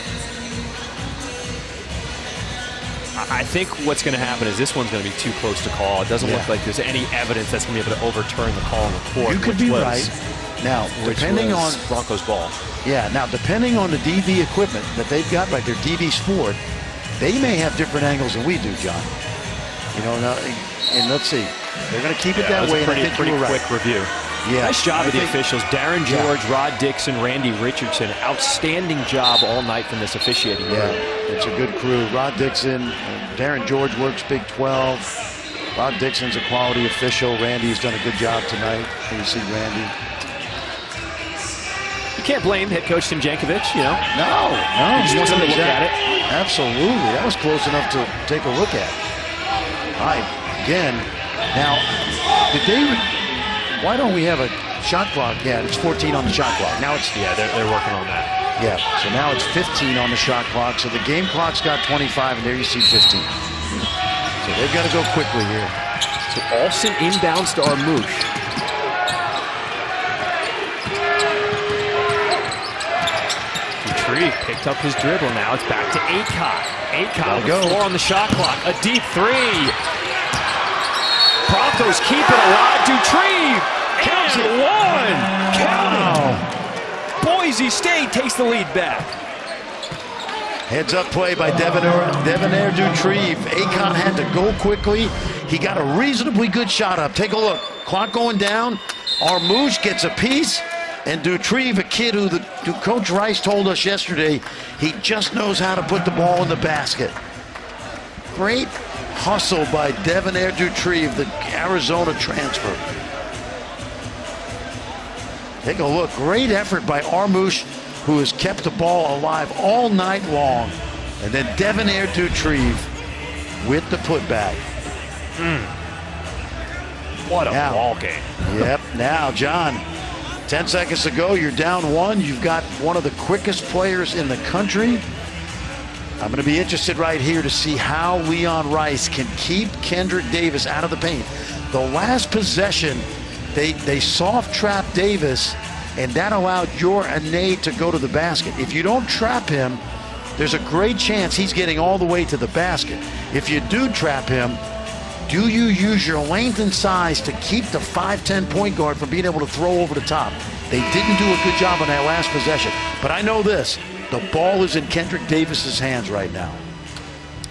I think what's going to happen is this one's going to be too close to call. It doesn't look like there's any evidence that's going to be able to overturn the call in the court. You could be right. Now, depending on Broncos ball. Yeah, now depending on the DV equipment that they've got right there, DV Sport, they may have different angles than we do, John. You know, and let's see. They're going to keep it that way. Pretty quick review. Yeah, nice job of the officials. Darren George, Rod Dixon, Randy Richardson. Outstanding job all night from this officiating crew. It's a good crew. Rod Dixon, Darren George works Big 12. Rod Dixon's a quality official. Randy's done a good job tonight. Can you see Randy? You can't blame head coach Tim Jankovic, you know. No. He just wants to look at it. Absolutely. That was close enough to take a look at. All right, again. Now, why don't we have a shot clock? Yeah, it's 14 on the shot clock. Now it's they're working on that. Yeah, so now it's 15 on the shot clock. So the game clock's got 25, and there you see 15. So they've got to go quickly here. So Olsen inbounds to Armus. Dupree picked up his dribble. Now it's back to Acott. Acott with 4 on the shot clock. A deep 3. Broncos keep it alive. Dupree and 1. Count it. Boise State takes the lead back. Heads up play by Devonair Dutreve. Acott had to go quickly. He got a reasonably good shot up. Take a look. Clock going down. Armus gets a piece. And Dutreve, a kid who Coach Rice told us yesterday, he just knows how to put the ball in the basket. Great hustle by Devonair Dutreve, the Arizona transfer. Take a look. Great effort by Armus, who has kept the ball alive all night long. And then Devonair Dutreve with the putback. What a ball game. Yep. Now, John, 10 seconds to go. You're down 1. You've got one of the quickest players in the country. I'm going to be interested right here to see how Leon Rice can keep Kendrick Davis out of the paint. The last possession, they soft trap Davis, and that allowed your Nate to go to the basket. If you don't trap him, there's a great chance he's getting all the way to the basket. If you do trap him, do you use your length and size to keep the 5'10" point guard from being able to throw over the top? They didn't do a good job on that last possession. But I know this, the ball is in Kendrick Davis's hands right now.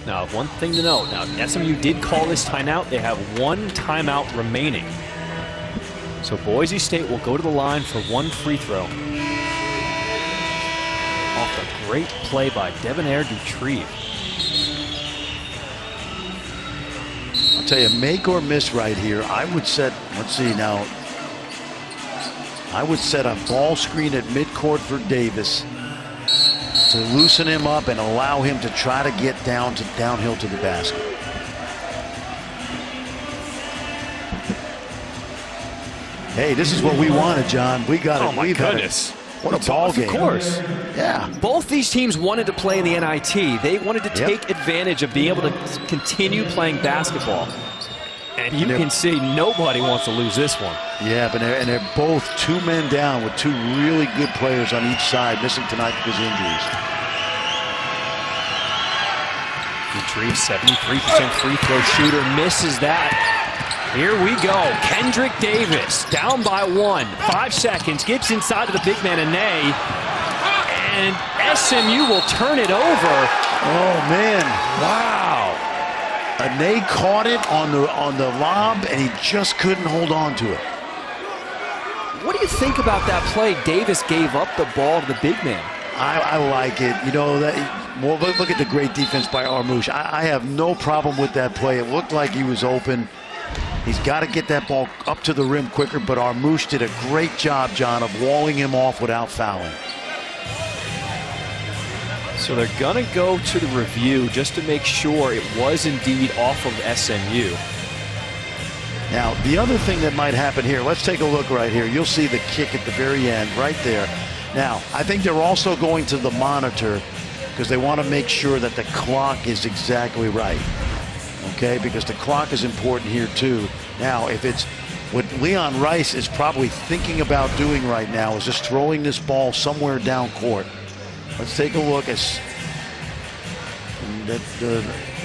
Now, one thing to note, now SMU did call this timeout. They have 1 timeout remaining. So Boise State will go to the line for 1 free throw. Off a great play by Devonair Dutreve. I'll tell you, make or miss right here. I would set, let's see now, I would set a ball screen at midcourt for Davis to loosen him up and allow him to try to get downhill to the basket. Hey, this is what we wanted, John. We got it. Oh my goodness. What a ball game. Of course. Yeah. Both these teams wanted to play in the NIT. They wanted to take advantage of being able to continue playing basketball. And you can see nobody wants to lose this one. Yeah, but they're both 2 men down with 2 really good players on each side, missing tonight because of injuries. Dutreve, 73% free throw shooter, misses that. Here we go. Kendrick Davis down by 1. 5 seconds. Gets inside of the big man, Ane. And SMU will turn it over. Oh, man. Wow. Ane caught it on the lob, and he just couldn't hold on to it. What do you think about that play? Davis gave up the ball to the big man. I like it. You know, well, look at the great defense by Armus. I have no problem with that play. It looked like he was open. He's got to get that ball up to the rim quicker, but Armus did a great job, John, of walling him off without fouling. So they're going to go to the review just to make sure it was indeed off of SMU. Now, the other thing that might happen here, let's take a look right here. You'll see the kick at the very end right there. Now, I think they're also going to the monitor because they want to make sure that the clock is exactly right. Okay, because the clock is important here too. Now, if it's what Leon Rice is probably thinking about doing right now is just throwing this ball somewhere down court. Let's take a look at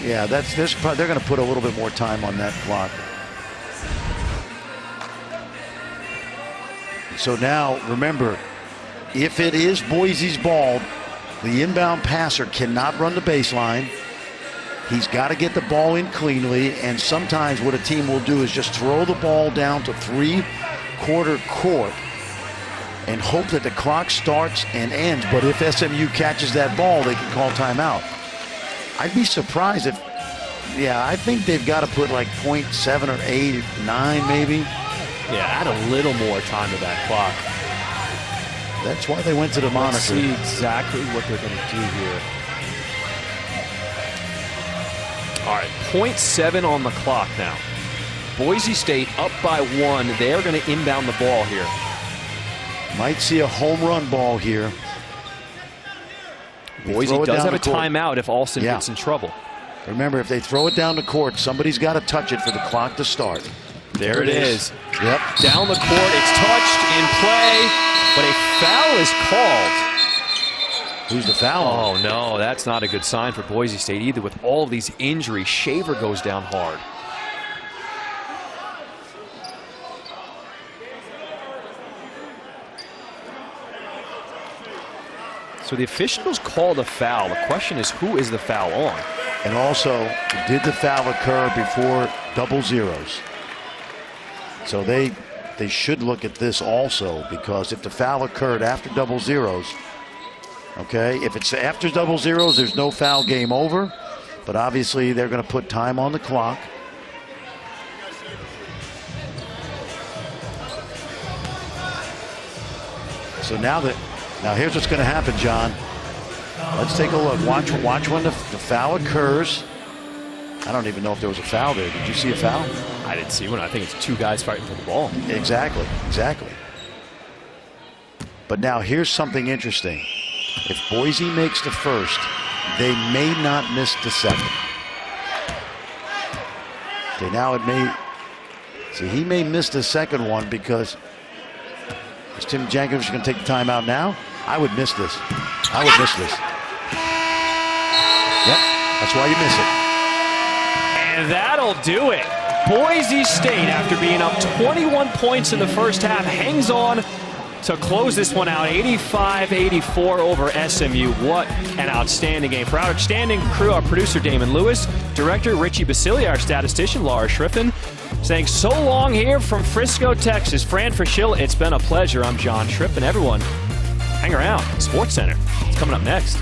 Yeah, they're going to put a little bit more time on that clock. So now, remember, if it is Boise's ball, the inbound passer cannot run the baseline. He's got to get the ball in cleanly, and sometimes what a team will do is just throw the ball down to three-quarter court and hope that the clock starts and ends. But if SMU catches that ball, they can call timeout. I'd be surprised if, yeah, I think they've got to put like 0.7 or 8, 9 maybe. Yeah, add a little more time to that clock. That's why they went to the monitor. Let's see exactly what they're going to do here. All right, 0.7 on the clock now. Boise State up by 1. They're going to inbound the ball here. Might see a home run ball here. Boise does have a timeout if Alston gets in trouble. Remember, if they throw it down the court, somebody's got to touch it for the clock to start. There it is. Yep. Down the court, it's touched in play, but a foul is called. Who's the foul? Oh, no, that's not a good sign for Boise State either. With all of these injuries, Shaver goes down hard. So the officials called a foul. The question is, who is the foul on? And also, did the foul occur before double zeros? So they should look at this also, because if the foul occurred after double zeros, okay, if it's after double zeros, there's no foul, game over. But obviously, they're going to put time on the clock. So now here's what's going to happen, John. Let's take a look. Watch when the foul occurs. I don't even know if there was a foul there. Did you see a foul? I didn't see one. I think it's two guys fighting for the ball. Exactly. But now here's something interesting. If Boise makes the first, they may not miss the second. Okay, now it may. See, he may miss the second one because. Is Tim Jankovich going to take the timeout now? I would miss this. Yep, that's why you miss it. And that'll do it. Boise State, after being up 21 points in the first half, hangs on to close this one out, 85-84 over SMU. What an outstanding game. For our outstanding crew, our producer Damon Lewis, director Richie Basili, our statistician Laura Schriffen, saying so long here from Frisco, Texas. Fran Frischil, it's been a pleasure. I'm John Schriffen. Everyone, hang around. Sports Center. It's coming up next.